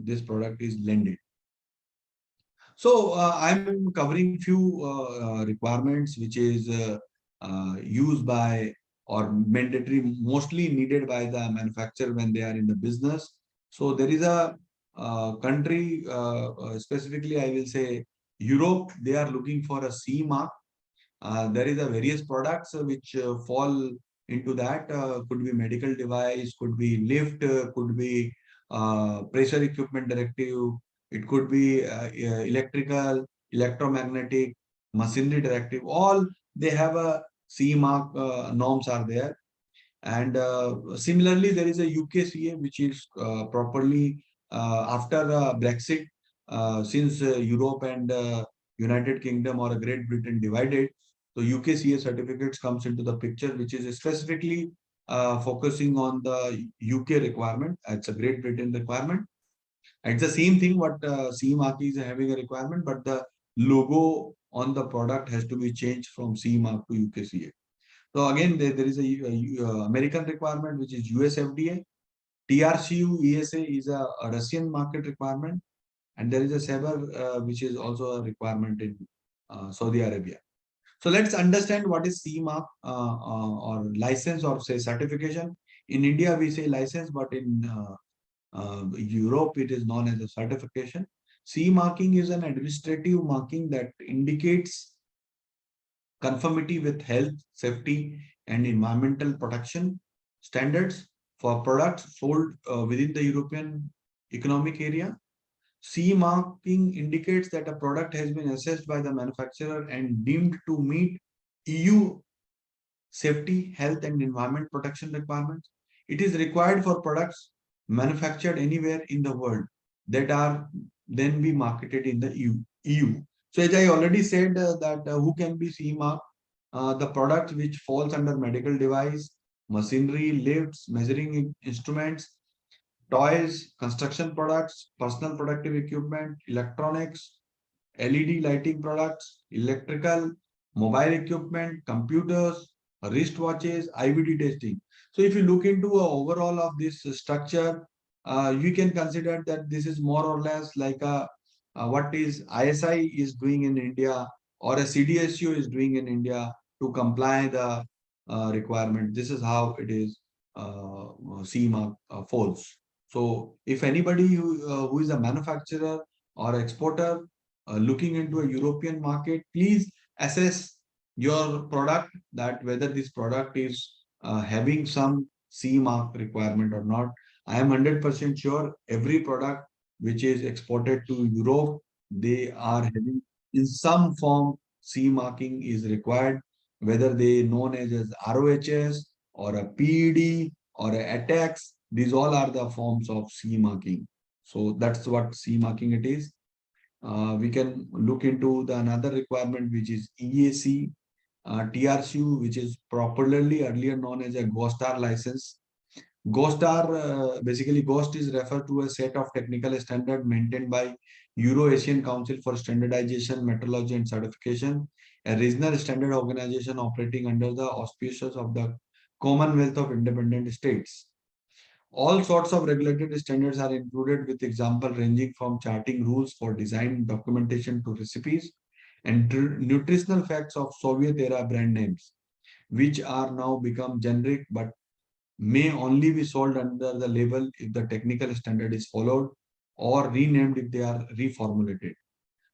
this product is landed. So I'm covering few requirements which is used by or mandatory, mostly needed by the manufacturer when they are in the business. So there is a country, specifically I will say Europe, they are looking for a CE mark. There is a various products which fall into that, could be medical device, could be lift, could be pressure equipment directive, it could be electrical, electromagnetic, machinery directive, all they have a CE mark norms are there. And similarly, there is a UKCA, which is properly after Brexit, since Europe and United Kingdom or Great Britain divided, so UKCA certificates comes into the picture, which is specifically focusing on the UK requirement. It's a Great Britain requirement. It's the same thing what CE mark is having a requirement, but the logo on the product has to be changed from CE mark to UKCA. So again, there is a American requirement, which is US FDA. TRCU ESA is a Russian market requirement. And there is a SABR, which is also a requirement in Saudi Arabia. So let's understand what is CE mark or license or say certification. In India, we say license, but in Europe, it is known as a certification. CE marking is an administrative marking that indicates conformity with health, safety, and environmental protection standards for products sold within the European Economic Area. CE marking indicates that a product has been assessed by the manufacturer and deemed to meet EU safety, health, and environment protection requirements. It is required for products manufactured anywhere in the world that are then be marketed in the EU. So as I already said that who can be CE mark? The product which falls under medical device, machinery, lifts, measuring instruments, toys, construction products, personal protective equipment, electronics, LED lighting products, electrical, mobile equipment, computers, wristwatches, IVD testing. So if you look into overall of this structure, you can consider that this is more or less like a what is ISI is doing in India or a CDSU is doing in India to comply the requirement. This is how it is CE mark falls. So if anybody who is a manufacturer or exporter looking into a European market, please assess your product that whether this product is having some CE mark requirement or not. I am 100% sure every product which is exported to Europe, they are having in some form CE marking is required, whether they known as ROHS or a PED or a ATEX. These all are the forms of CE marking. So that's what CE marking it is. We can look into the another requirement, which is EAC, TRCU, which is properly earlier known as a GOSTAR license. GOSTAR, basically GOST is referred to a set of technical standard maintained by Euro-Asian Council for Standardization, Metrology and Certification, a regional standard organization operating under the auspices of the Commonwealth of Independent States. All sorts of regulated standards are included, with example ranging from charting rules for design documentation to recipes and nutritional facts of Soviet era brand names, which are now become generic but may only be sold under the label if the technical standard is followed or renamed if they are reformulated.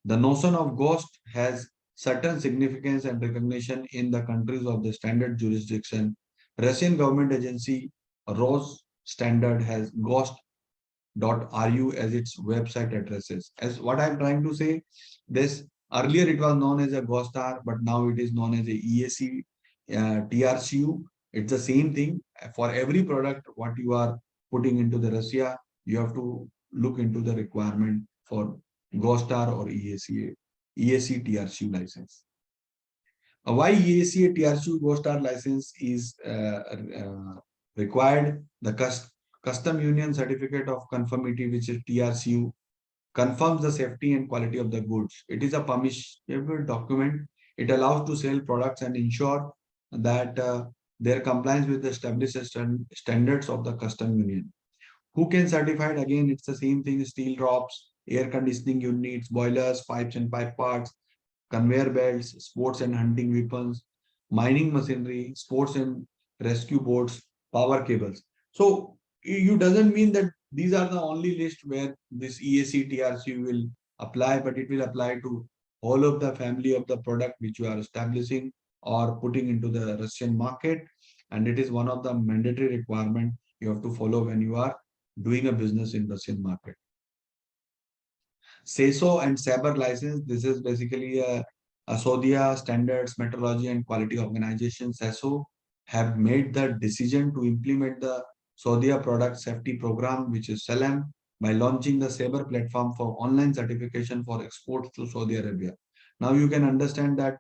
The notion of ghost has certain significance and recognition in the countries of the standard jurisdiction. Russian government agency ROS standard has ghost.ru as its website addresses. As what I'm trying to say, this earlier it was known as a GOSTAR, but now it is known as a EAC TRCU. It's the same thing for every product. What you are putting into the Russia, you have to look into the requirement for GOSTAR or EAC TRCU license. Why EAC TRCU GOSTAR license is required? The Custom Union Certificate of Conformity, which is TRCU, confirms the safety and quality of the goods. It is a permissible document. It allows to sell products and ensure that their compliance with the established standards of the custom union. Who can certify it? Again, it's the same thing: steel drops, air conditioning units, boilers, pipes and pipe parts, conveyor belts, sports and hunting weapons, mining machinery, sports and rescue boats, power cables. So you doesn't mean that these are the only list where this EAC TRC will apply, but it will apply to all of the family of the product which you are establishing or putting into the Russian market. And it is one of the mandatory requirement you have to follow when you are doing a business in Russian market. CESO and SABER license. This is basically a ASODIA Standards Metrology and Quality Organization. CESO have made the decision to implement the SODIA Product Safety Program, which is SALAM, by launching the SABER platform for online certification for exports to Saudi Arabia. Now you can understand that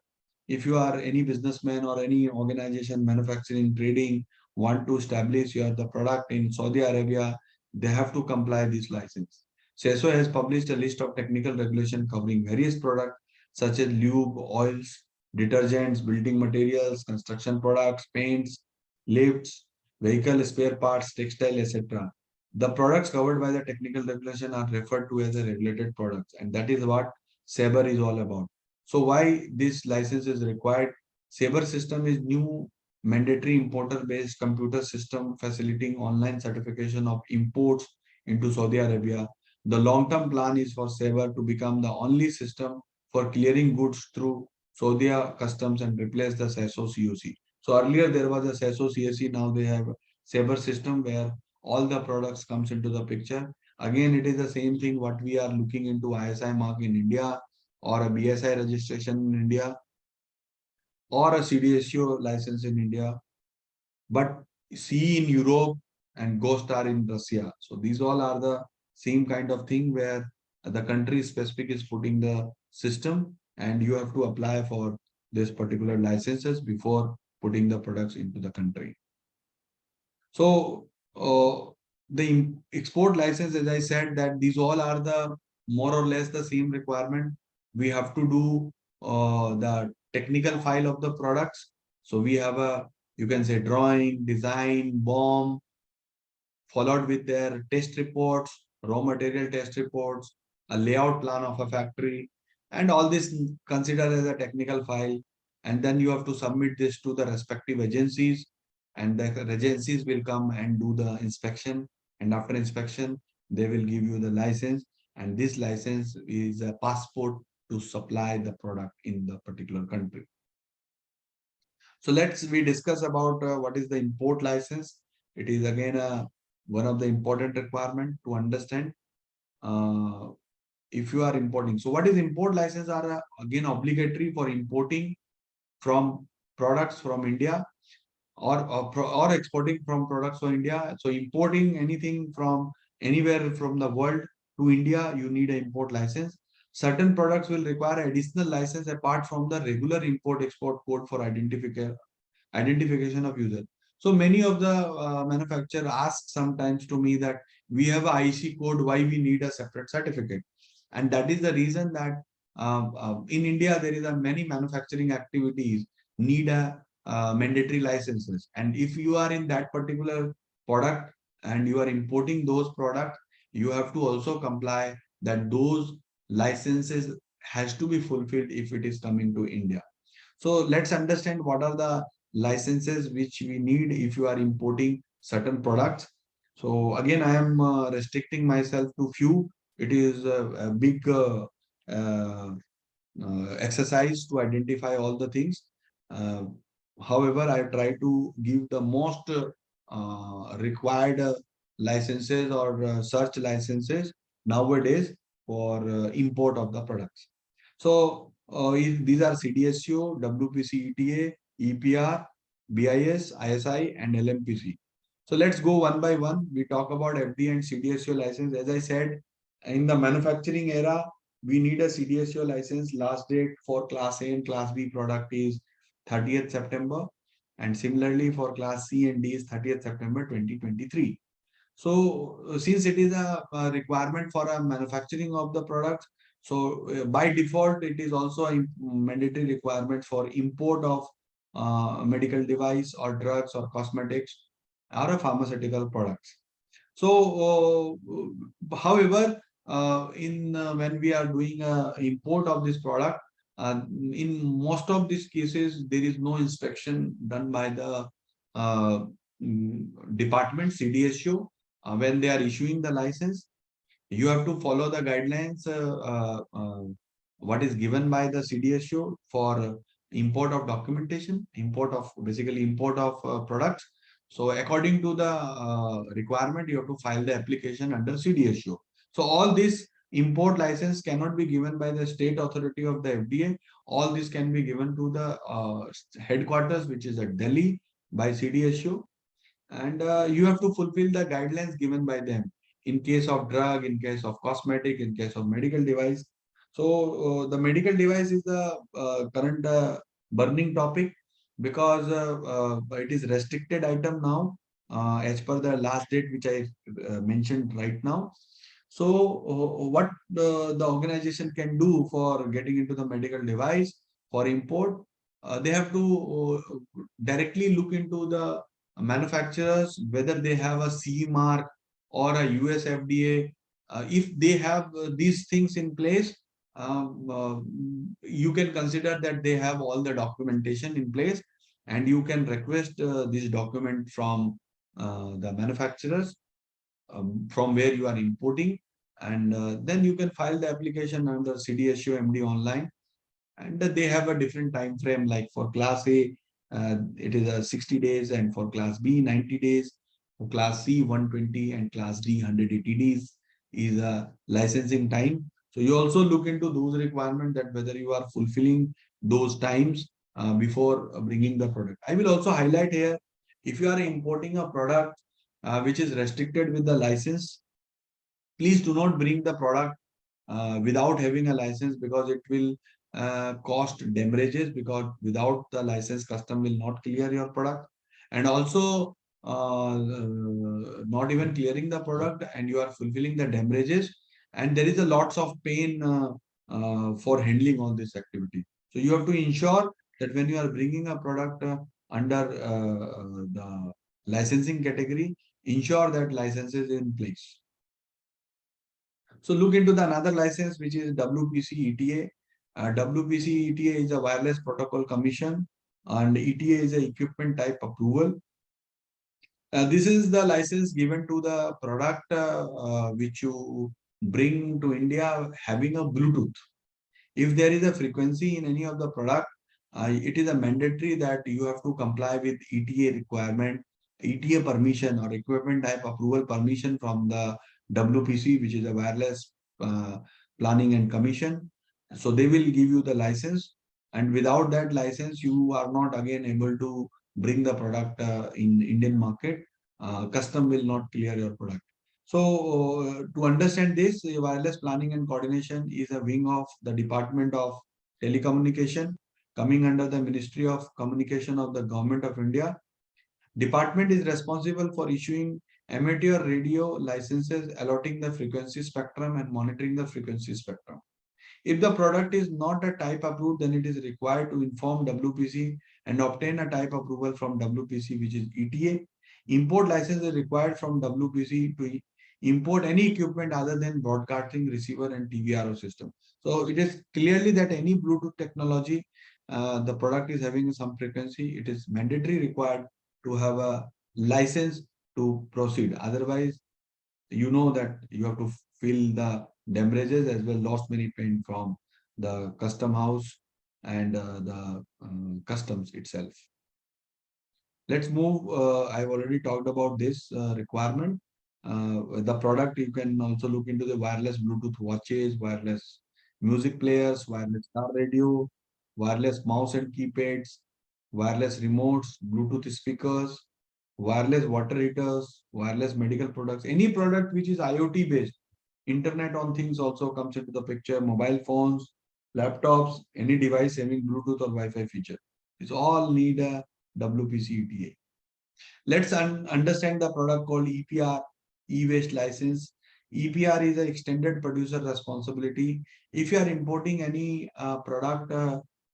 if you are any businessman or any organization manufacturing, trading, want to establish the product in Saudi Arabia, they have to comply this license. CESO has published a list of technical regulation covering various products such as lube, oils, detergents, building materials, construction products, paints, lifts, vehicle spare parts, textile, etc. The products covered by the technical regulation are referred to as a regulated products, and that is what SABER is all about. So why this license is required? SABER system is new mandatory importer-based computer system facilitating online certification of imports into Saudi Arabia. The long-term plan is for SABER to become the only system for clearing goods through Saudi customs and replace the CESO COC. So earlier there was a CESO CSC, now they have SABER system where all the products comes into the picture. Again, it is the same thing what we are looking into ISI mark in India or a BSI registration in India or a CDSCO license in India, but C in Europe and GOSTAR in Russia. So these all are the same kind of thing where the country specific is putting the system and you have to apply for this particular licenses before putting the products into the country. So the export license, as I said, that these all are the more or less the same requirement. We have to do the technical file of the products. So we have a, you can say, drawing, design, BOM, followed with their test reports, raw material test reports, a layout plan of a factory, and all this considered as a technical file. And then you have to submit this to the respective agencies, and the agencies will come and do the inspection. And after inspection, they will give you the license. And this license is a passport to supply the product in the particular country. So we discuss about what is the import license. It is again one of the important requirement to understand if you are importing. So what is import license are again obligatory for importing from products from India or exporting from products from India. So importing anything from anywhere from the world to India, you need an import license. Certain products will require additional license apart from the regular import-export code for identification of user. So many of the manufacturers ask sometimes to me that we have a IC code, why we need a separate certificate? And that is the reason that in India, there is a many manufacturing activities need a mandatory licenses. And if you are in that particular product and you are importing those products, you have to also comply that those licenses has to be fulfilled if it is coming to India. So let's understand what are the licenses which we need if you are importing certain products. So again, I am restricting myself to few. It is a big uh, exercise to identify all the things. Uh, However, I try to give the most required licenses or search licenses nowadays for import of the products. So these are CDSCO, WPC, ETA, EPR, BIS, ISI, and LMPC. So let's go one by one. We talk about FD and CDSCO license. As I said, in the manufacturing era, we need a CDSCO license. Last date for Class A and Class B product is 30th September. And similarly for Class C and D is 30th September 2023. So since it is a requirement for a manufacturing of the products, so by default, it is also a mandatory requirement for import of medical device or drugs or cosmetics or a pharmaceutical products. So, however, in when we are doing import of this product, in most of these cases, there is no inspection done by the uh, department CDSO when they are issuing the license. You have to follow the guidelines what is given by the CDSO for import of documentation, import of basically import of products. So according to the requirement, you have to file the application under CDSO. So all this import license cannot be given by the state authority of the FDA. All this can be given to the headquarters, which is at Delhi by CDSO. And you have to fulfill the guidelines given by them in case of drug, in case of cosmetic, in case of medical device. So the medical device is the current burning topic because it is restricted item now as per the last date which I mentioned right now. So what the organization can do for getting into the medical device for import, they have to directly look into the manufacturers whether they have a CE mark or a US FDA. If they have these things in place, you can consider that they have all the documentation in place, and you can request this document from the manufacturers from where you are importing, and then you can file the application under CDSU MD online, and they have a different time frame. Like for Class A, it is a 60 days, and for Class B, 90 days. For Class C, 120, and Class D, 180 days is a licensing time. So you also look into those requirements that whether you are fulfilling those times before bringing the product. I will also highlight here, if you are importing a product which is restricted with the license, please do not bring the product without having a license, because it will cost damages, because without the license, custom will not clear your product. And also not even clearing the product and you are fulfilling the damages, and there is a lots of pain for handling all this activity. So you have to ensure that when you are bringing a product under the licensing category, ensure that license is in place. So look into the another license, which is WPC ETA. WPC ETA is a wireless protocol commission, and ETA is a equipment type approval. This is the license given to the product which you bring to India having a Bluetooth. If there is a frequency in any of the product, it is a mandatory that you have to comply with ETA requirement, ETA permission or equipment type approval permission from the WPC, which is a wireless planning and commission. So they will give you the license, and without that license, you are not again able to bring the product in Indian market. Custom will not clear your product. So to understand this, wireless planning and coordination is a wing of the Department of Telecommunication, coming under the Ministry of Communication of the Government of India. Department is responsible for issuing amateur radio licenses, allotting the frequency spectrum and monitoring the frequency spectrum. If the product is not a type approved, then it is required to inform WPC and obtain a type approval from WPC, which is ETA. Import license is required from WPC to import any equipment other than broadcasting receiver and TVRO system. So it is clearly that any Bluetooth technology, the product is having some frequency, it is mandatory required to have a license to proceed. Otherwise, you know that you have to fill the damages as well, lost many paint from the custom house and the customs itself. Let's move. I've already talked about this requirement. The product, you can also look into the wireless Bluetooth watches, wireless music players, wireless car radio, wireless mouse and keypads, wireless remotes, Bluetooth speakers, wireless water heaters, wireless medical products, any product which is IoT based. Internet on things also comes into the picture, mobile phones, laptops, any device having Bluetooth or Wi-Fi feature. It's all need a WPC ETA. Let's understand the product called EPR, e-waste license. EPR is an extended producer responsibility. If you are importing any product,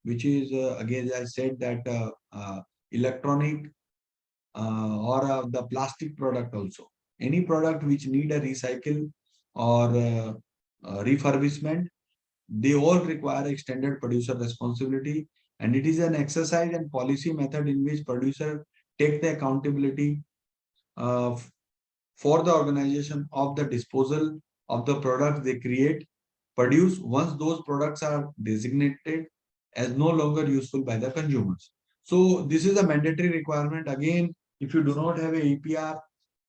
which is again, as I said that electronic or the plastic product also, any product which need a recycle or refurbishment, they all require extended producer responsibility, and it is an exercise and policy method in which producer take the accountability uh, for the organization of the disposal of the products they create, produce once those products are designated as no longer useful by the consumers. So this is a mandatory requirement. Again, if you do not have a EPR,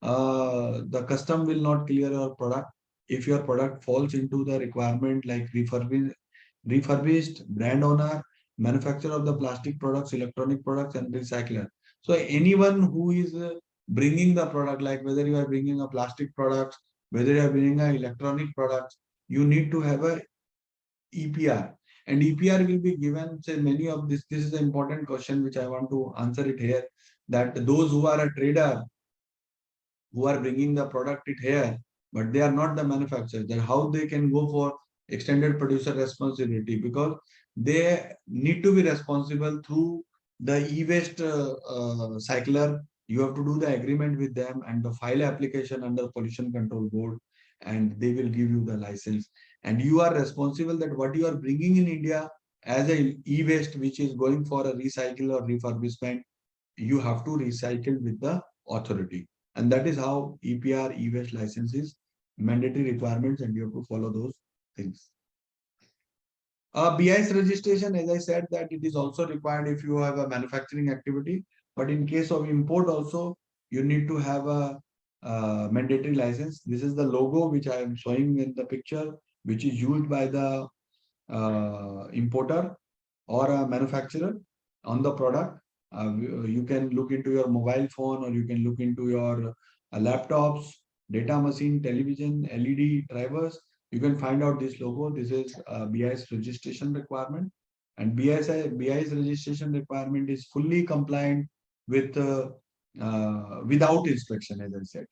the custom will not clear your product. If your product falls into the requirement like refurbished, brand owner, manufacturer of the plastic products, electronic products, and recycler. So anyone who is bringing the product, like whether you are bringing a plastic product, whether you are bringing a electronic product, you need to have a EPR. And EPR will be given, say many of this is an important question which I want to answer it here, that those who are a trader, who are bringing the product it here, but they are not the manufacturer, then how they can go for extended producer responsibility, because they need to be responsible through the e-waste cycler. You have to do the agreement with them and the file application under pollution control board, and they will give you the license, and you are responsible that what you are bringing in India as a e-waste which is going for a recycle or refurbishment, you have to recycle with the authority. And that is how EPR, e-waste licenses, mandatory requirements, and you have to follow those things. BIS registration, as I said, that it is also required if you have a manufacturing activity, but in case of import also, you need to have a mandatory license. This is the logo which I am showing in the picture, which is used by the importer or a manufacturer on the product. You can look into your mobile phone, or you can look into your laptops, data machine, television, LED drivers. You can find out this logo. This is BIS registration requirement, and BIS registration requirement is fully compliant with without inspection, as I said.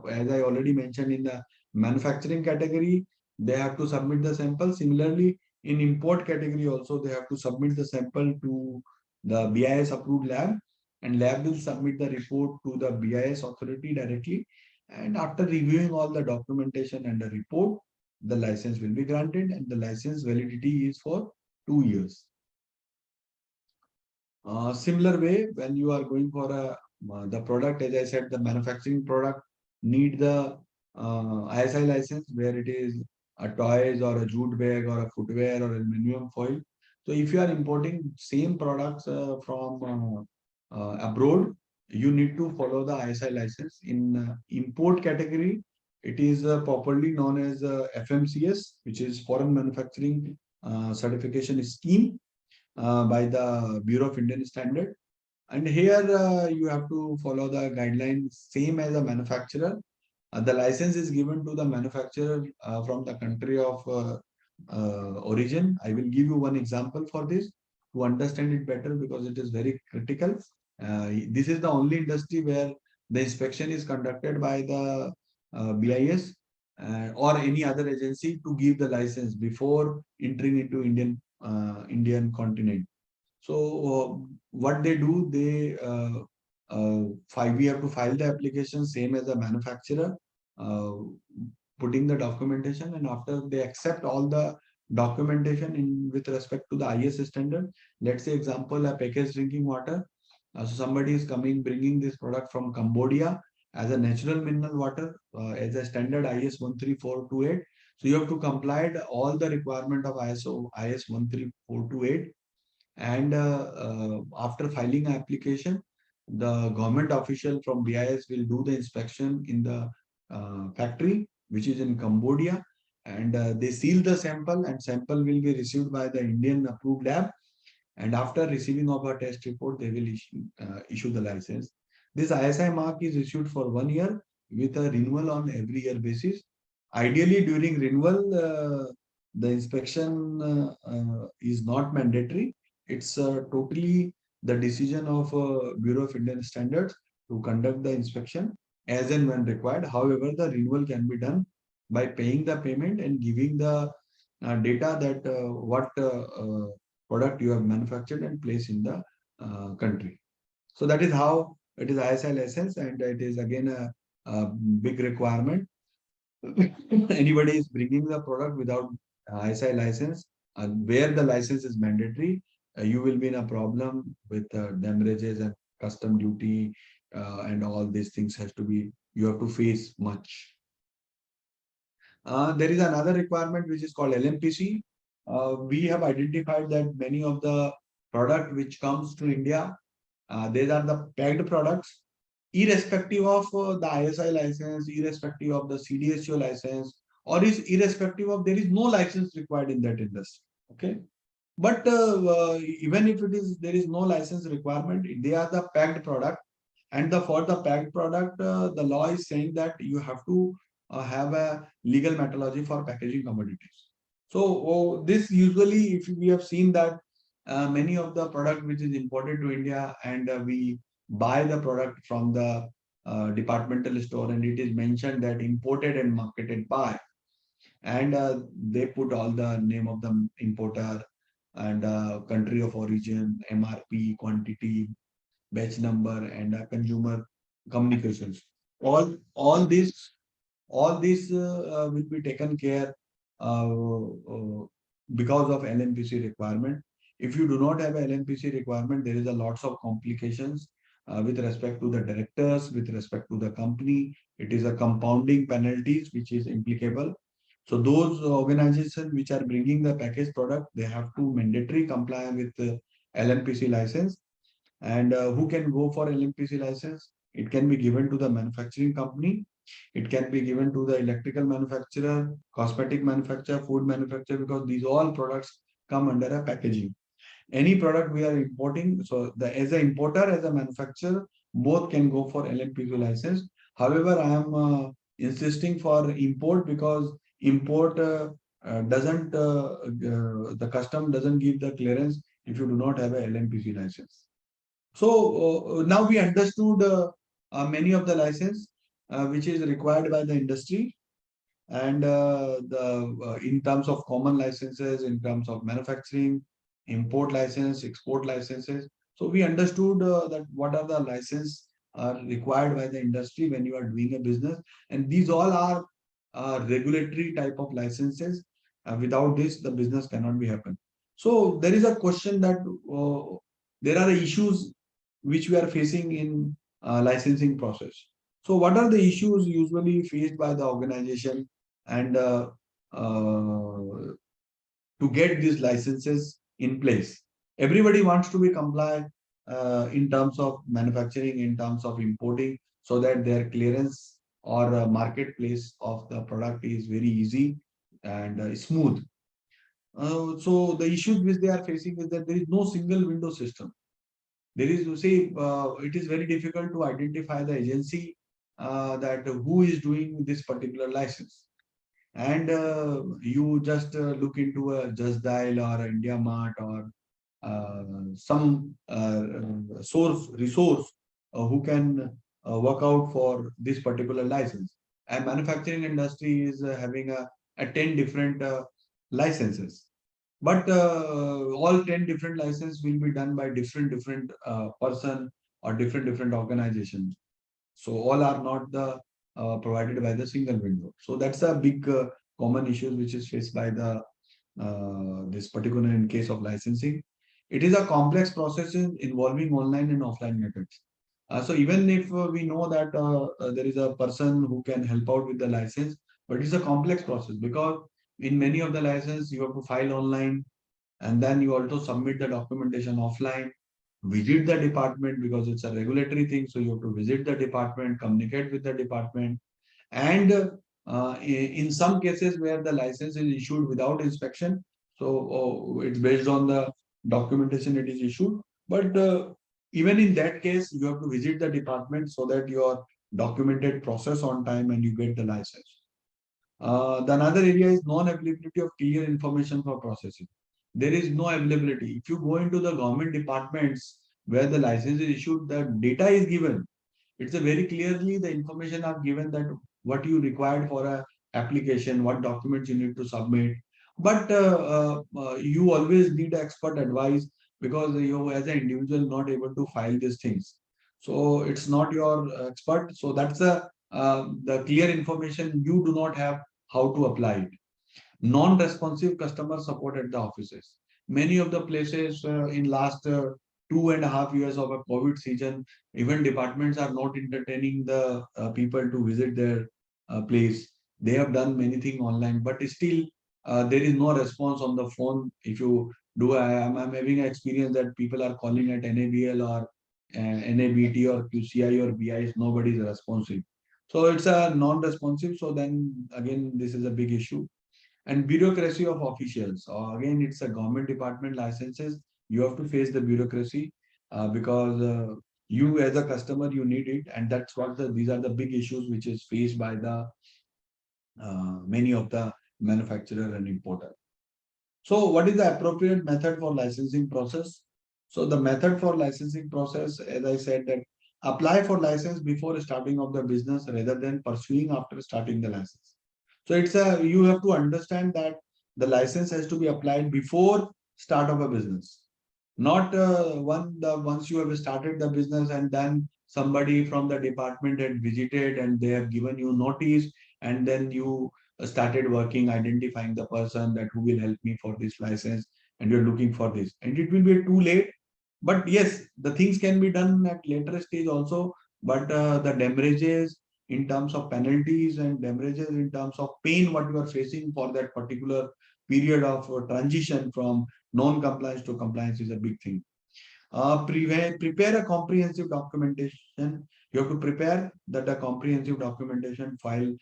As I already mentioned, in the manufacturing category, they have to submit the sample. Similarly, in import category also, they have to submit the sample to the BIS approved lab, and lab will submit the report to the BIS authority directly. And after reviewing all the documentation and the report, the license will be granted, and the license validity is for 2 years. Similar way, when you are going for the product, as I said, the manufacturing product need the ISI license, where it is a toys or a jute bag or a footwear or aluminum foil. So if you are importing same products from abroad, you need to follow the ISI license. In import category, it is properly known as FMCS, which is Foreign Manufacturing Certification Scheme by the Bureau of Indian Standard. And here you have to follow the guidelines same as a manufacturer. The license is given to the manufacturer from the country of origin. I will give you one example for this to understand it better, because it is very critical. This is the only industry where the inspection is conducted by the BIS or any other agency to give the license before entering into Indian continent. So what they do, they we have to file the application same as a manufacturer, putting the documentation, and after they accept all the documentation in with respect to the IS standard. Let's say example, a packaged drinking water. So somebody is coming, bringing this product from Cambodia, as a natural mineral water as a standard IS 13428. So you have to comply all the requirement of ISO IS 13428. And after filing application, the government official from BIS will do the inspection in the factory, which is in Cambodia, and they seal the sample, and sample will be received by the Indian approved lab. And after receiving of a test report, they will issue the license. This ISI mark is issued for 1 year with a renewal on every year basis. Ideally, during renewal, the inspection is not mandatory. It's totally the decision of Bureau of Indian Standards to conduct the inspection as and when required. However, the renewal can be done by paying the payment and giving the data that what product you have manufactured and placed in the country. So that is how it is ISI license, and it is again a big requirement. Anybody is bringing the product without ISI license, where the license is mandatory, you will be in a problem with damages and custom duty, and all these things has to be, you have to face much. There is another requirement which is called LMPC. We have identified that many of the product which comes to India, these are the pegged products, irrespective of the ISI license, irrespective of the CDSCO license, or is irrespective of, there is no license required in that industry. Okay. But even if it is, there is no license requirement, they are the pegged product. And for the pegged product, the law is saying that you have to have a legal methodology for packaging commodities. So this usually, if we have seen that many of the product which is imported to India, and we buy the product from the departmental store, and it is mentioned that imported and marketed by, and they put all the name of the importer and country of origin, MRP, quantity, batch number, and consumer communications. All this will be taken care because of LMPC requirement. If you do not have a LMPC requirement, there is a lots of complications with respect to the directors, with respect to the company. It is a compounding penalties which is implicable. So those organizations which are bringing the packaged product, they have to mandatory comply with the LMPC license. And who can go for LMPC license? It can be given to the manufacturing company. It can be given to the electrical manufacturer, cosmetic manufacturer, food manufacturer, because these all products come under a packaging. Any product we are importing, so as an importer, as a manufacturer, both can go for LMPC license. However, I am insisting for import, because import doesn't, the custom doesn't give the clearance if you do not have a LMPC license. So now we understood many of the license which is required by the industry, and in terms of common licenses, in terms of manufacturing, import license, export licenses. So we understood that what are the license required by the industry when you are doing a business, and these all are regulatory type of licenses. Without this, the business cannot be happen. So there is a question that there are issues which we are facing in licensing process. So what are the issues usually faced by the organization, and to get these licenses in place? Everybody wants to be compliant in terms of manufacturing, in terms of importing, so that their clearance or marketplace of the product is very easy and smooth. So the issues which they are facing is that there is no single window system. There is, you see, it is very difficult to identify the agency that who is doing this particular license. And you just look into a Just Dial or India Mart or some source resource who can work out for this particular license. And manufacturing industry is having a 10 different licenses. But all 10 different licenses will be done by different person or different organizations. So all are not the provided by the single window. So that's a big common issue which is faced by the this particular in case of licensing. It is a complex process involving online and offline methods. So even if we know that there is a person who can help out with the license, but it's a complex process because in many of the license you have to file online, and then you also submit the documentation offline, visit the department because it's a regulatory thing. So you have to visit the department, communicate with the department, and in some cases where the license is issued without inspection, so it's based on the documentation it is issued. But even in that case, you have to visit the department so that your documented process on time and you get the license. The another area is non-availability of clear information for processing. There is no availability. If you go into the government departments where the license is issued, the data is given. It's a very clearly the information are given that what you required for a application, what documents you need to submit. But you always need expert advice because you as an individual not able to file these things. So it's not your expert. So that's the clear information you do not have how to apply it. Non-responsive customer support at the offices. Many of the places in last 2.5 years of a COVID season, even departments are not entertaining the people to visit their place. They have done many things online, but still there is no response on the phone. If you do, I'm having an experience that people are calling at NABL or NABT or QCI or BI, nobody is responsive. So it's a non-responsive. So then again, this is a big issue. And bureaucracy of officials. Again, it's a government department licenses. You have to face the bureaucracy because you as a customer, you need it. And that's what these are the big issues which is faced by the many of the manufacturer and importer. So what is the appropriate method for licensing process? So the method for licensing process, as I said, that apply for license before starting of the business rather than pursuing after starting the license. So it's a you have to understand that the license has to be applied before start of a business, not once you have started the business and then somebody from the department had visited and they have given you notice and then you started working identifying the person that who will help me for this license and you're looking for this and it will be too late. But yes, the things can be done at later stage also, but the damages in terms of penalties and damages in terms of pain what you are facing for that particular period of transition from non-compliance to compliance is a big thing. Prepare a comprehensive documentation. You have to prepare that a comprehensive documentation file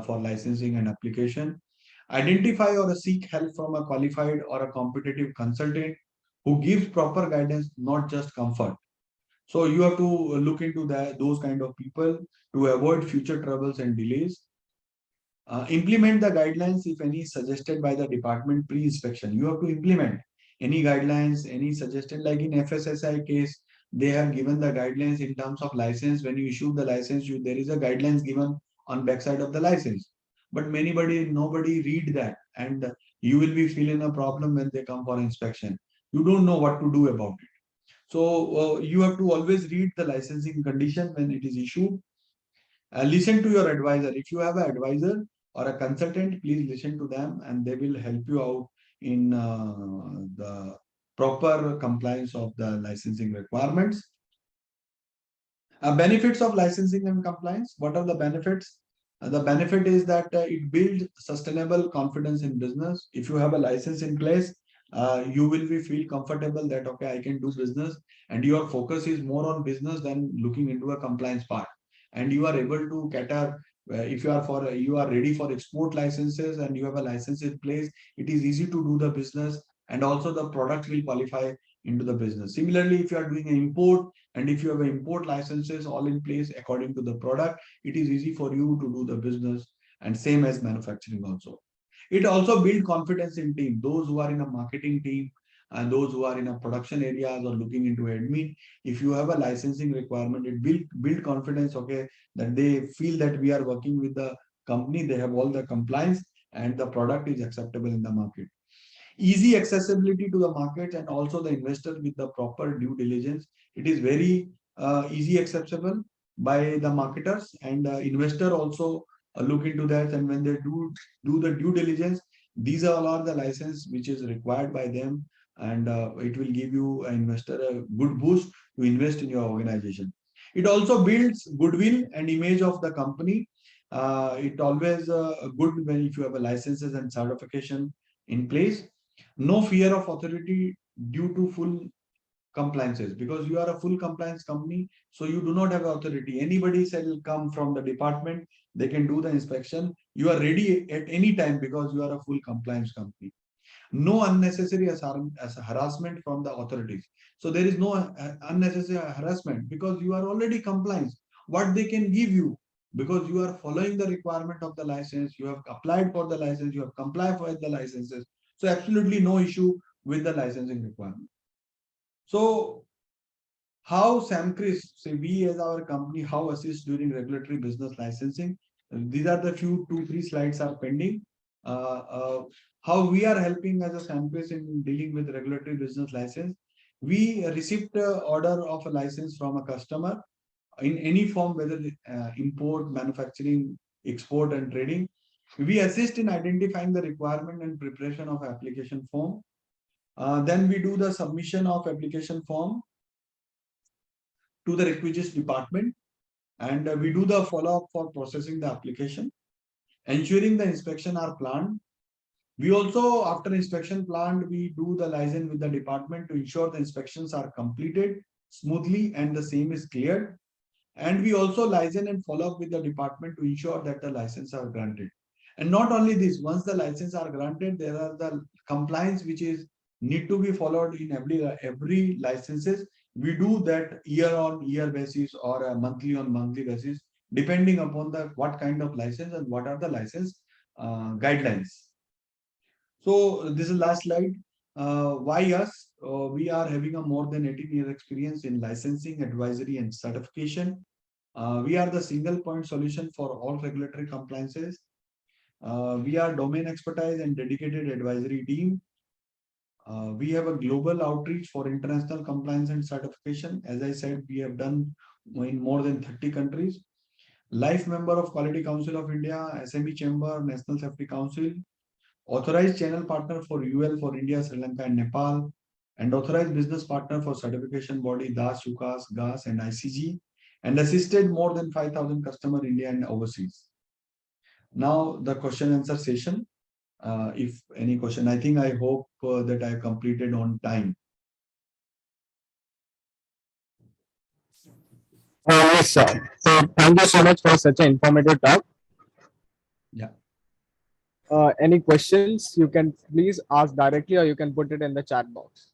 for licensing and application. Identify or seek help from a qualified or a competitive consultant who gives proper guidance, not just comfort. So you have to look into those kind of people to avoid future troubles and delays. Implement the guidelines if any suggested by the department pre-inspection. You have to implement any guidelines, any suggested, like in FSSI case, they have given the guidelines in terms of license. When you issue the license, there is a guidelines given on backside of the license. But nobody read that, and you will be feeling a problem when they come for inspection. You don't know what to do about it. So you have to always read the licensing condition when it is issued. Listen to your advisor. If you have an advisor or a consultant, please listen to them and they will help you out in the proper compliance of the licensing requirements. Benefits of licensing and compliance. What are the benefits? The benefit is that it builds sustainable confidence in business. If you have a license in place, you will be feel comfortable that, okay, I can do business, and your focus is more on business than looking into a compliance part. And you are able to cater, if you are ready for export licenses and you have a license in place, it is easy to do the business and also the product will qualify into the business. Similarly, if you are doing an import and if you have import licenses all in place according to the product, it is easy for you to do the business, and same as manufacturing also. It also build confidence in team, those who are in a marketing team and those who are in a production areas or looking into admin. If you have a licensing requirement, it build confidence, okay, that they feel that we are working with the company, they have all the compliance and the product is acceptable in the market. Easy accessibility to the market and also the investor with the proper due diligence. It is very easy accessible by the marketers, and investor also look into that, and when they do the due diligence, these are all the license which is required by them, and it will give you an investor a good boost to invest in your organization. It also builds goodwill and image of the company. It always good when if you have a licenses and certification in place. No fear of authority due to full compliances, because you are a full compliance company, so you do not have authority. Anybody shall come from the department, they can do the inspection. You are ready at any time because you are a full compliance company. No unnecessary as harassment from the authorities. So there is no unnecessary harassment because you are already compliant. What they can give you, because you are following the requirement of the license, you have applied for the license, you have complied with the licenses. So absolutely no issue with the licensing requirement. So how Samkris, say we as our company, how assist during regulatory business licensing? These are the few 2-3 slides are pending. How we are helping as a Samkris in dealing with regulatory business license. We received a order of a license from a customer in any form, whether import, manufacturing, export and trading. We assist in identifying the requirement and preparation of application form. Then we do the submission of application form to the requisites department, and we do the follow-up for processing the application, ensuring the inspection are planned. We also, after inspection planned, we do the liaison with the department to ensure the inspections are completed smoothly and the same is cleared. And we also liaison and follow up with the department to ensure that the license are granted. And not only this, once the license are granted, there are the compliance which is need to be followed in every licenses. We do that year on year basis or a monthly on monthly basis, depending upon the what kind of license and what are the license guidelines. So this is last slide. Why us? We are having a more than 18 years experience in licensing, advisory and certification. We are the single point solution for all regulatory compliances. We are domain expertise and dedicated advisory team. We have a global outreach for international compliance and certification. As I said, we have done in more than 30 countries. Life member of Quality Council of India, SME Chamber, National Safety Council, authorized channel partner for UL for India, Sri Lanka and Nepal, and authorized business partner for certification body DAS, UCAS, GAS and ICG, and assisted more than 5,000 customer India and overseas. Now the question answer session. If any question, I hope that I completed on time. Yes, sir. So thank you so much for such an informative talk. Yeah. Any questions you can please ask directly or you can put it in the chat box.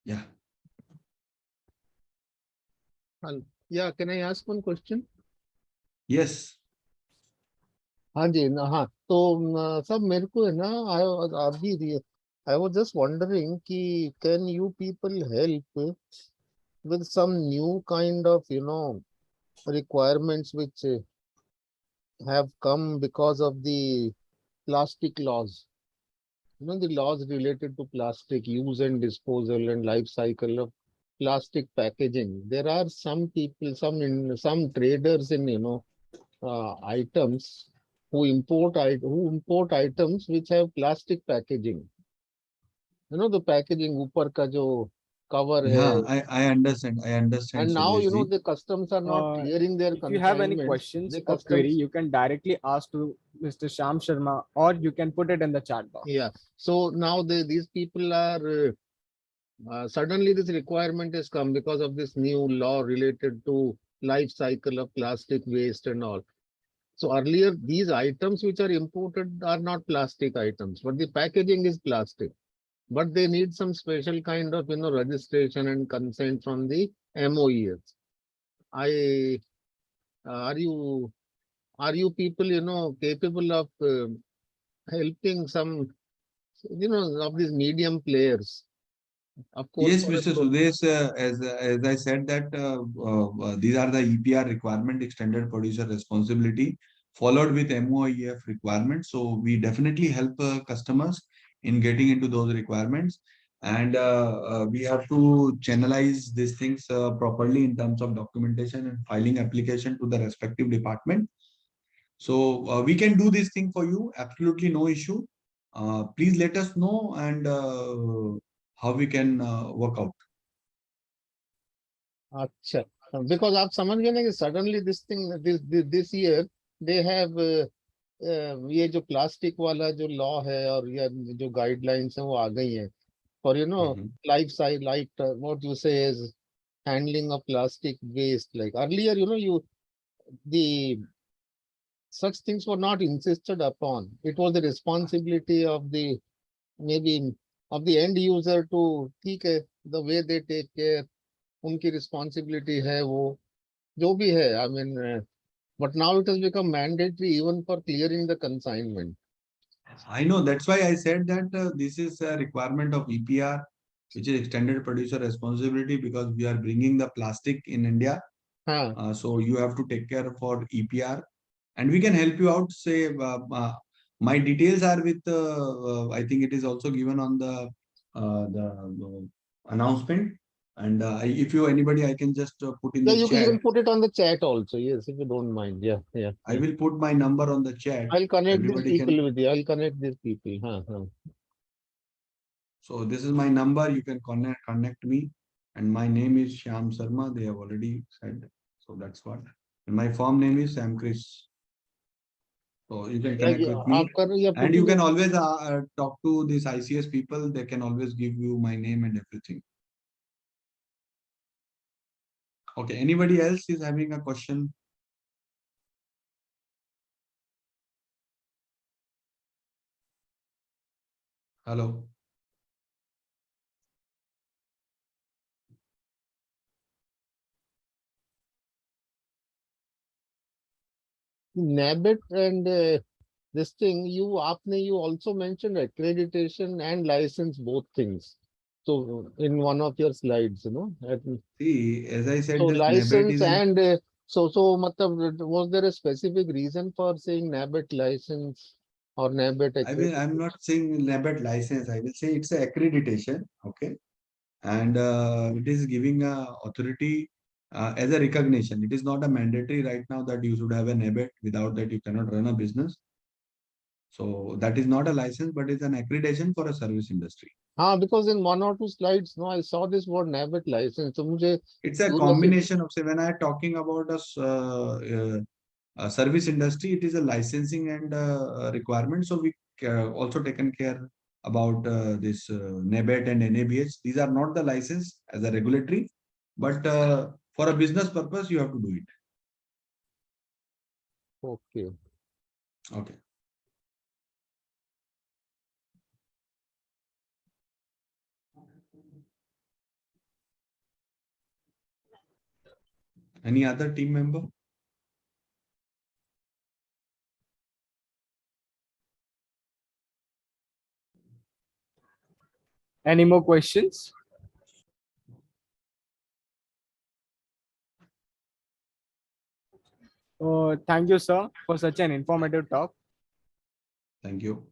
Yeah. Yeah, can I ask one question? Yes. हाँ जी हाँ तो सब मेरे को है ना I was just wondering कि can you people help with some new kind of requirements which have come because of the plastic laws, the laws related to plastic use and disposal and life cycle of plastic packaging. There are some people, some traders in items who import items which have plastic packaging. The packaging ऊपर का जो cover Yeah, है. I understand. And now Suresh ji. the customs are not clearing their If you have any consignments. questions The or query, customs. you can directly ask to Mr. Sham Sharma or you can put it in the chat box. Yeah. So now these people are suddenly this requirement has come because of this new law related to life cycle of plastic waste and all. So earlier these items which are imported are not plastic items, but the packaging is plastic. But they need some special kind of registration and consent from the MOEs. Are you people capable of helping some of these medium players? Of course. Yes, Mr. Sudesh, as I said that these are the EPR requirement, extended producer responsibility, followed with MOIF requirements. So we definitely help customers in getting into those requirements, and we have to channelize these things properly in terms of documentation and filing application to the respective department. So we can do this thing for you, absolutely no issue. Please let us know and how we can work out. Acha. because आप समझ गए ना कि suddenly this thing this year they have ये जो plastic वाला जो law है और या जो गाइडलाइंस है वो आ गई हैं for Mhm. life side like what you say is handling of plastic waste. Like earlier, the such things were not insisted upon. It was the responsibility of the maybe of the end user to ठीक है the way they take care उनकी responsibility है वो जो भी है. I mean, but now it has become mandatory even for clearing the consignment. I know, that's why I said that this is a requirement of EPR, which is extended producer responsibility, because we are bringing the plastic in India. हाँ So you have to take care for EPR, and we can help you out. Say, my details are with. I think it is also given on the announcement. And if you anybody, I can just put in yeah, the you chat. can put it on the chat also. Yes, if you don't mind. Yeah. I will put my number on the chat. I'll connect these Everybody people can. with you. I'll connect these people. Huh. So this is my number. You can connect me, and my name is Shyam Sharma. They have already said. So that's what. And my firm name is Sam Chris. So you can connect with me, आप कर या and you putting can it. always talk to these ICS people. They can always give you my name and everything. Okay. Anybody else is having a question? Hello. NABIT and this thing, you also mentioned accreditation and license, both things. So in one of your slides, See, as I said, so this NABET license is in. and matlab, was there a specific reason for saying NABIT license or NABIT I'm accreditation? not saying NABET license. I will say it's a accreditation. Okay. And it is giving a authority as a recognition. It is not a mandatory right now that you should have an NABET. Without that, you cannot run a business. So that is not a license, but it's an accreditation for a service industry. Because in one or two slides, no, I saw this word NABIT license. So मुझे It's a curiosity. combination of, say, when I am talking about a service industry, it is a licensing and requirement. So we also taken care about this NABET and NABH. These are not the license as a regulatory, but for a business purpose, you have to do it. Okay. Okay. Any other team member? Any more questions? Thank you, sir, for such an informative talk. Thank you.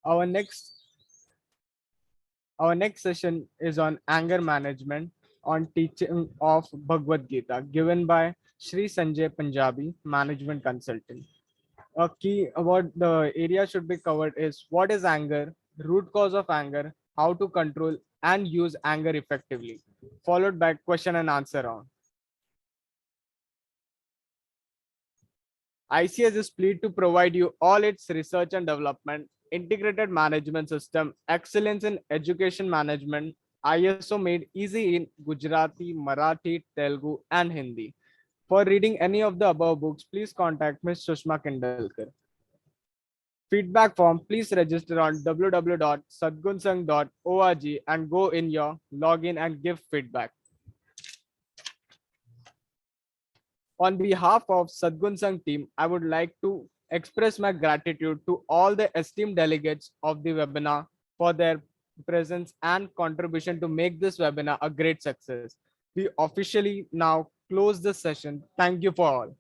Our next Our next session is on anger management on teaching of Bhagavad Gita, given by Sri Sanjay Punjabi, management consultant. A key about the area should be covered is what is anger, root cause of anger, how to control and use anger effectively, followed by question and answer round. ICS is pleased to provide you all its research and development, integrated management system, excellence in education management, ISO made easy in Gujarati, Marathi, Telugu, and Hindi. For reading any of the above books, please contact Ms. Sushma Kendalkar. Feedback form, please register on www.sadgunsang.org and go in your login and give feedback. On behalf of Sadgun Sangh team, I would like to express my gratitude to all the esteemed delegates of the webinar for their presence and contribution to make this webinar a great success. We officially now close this session. Thank you for all.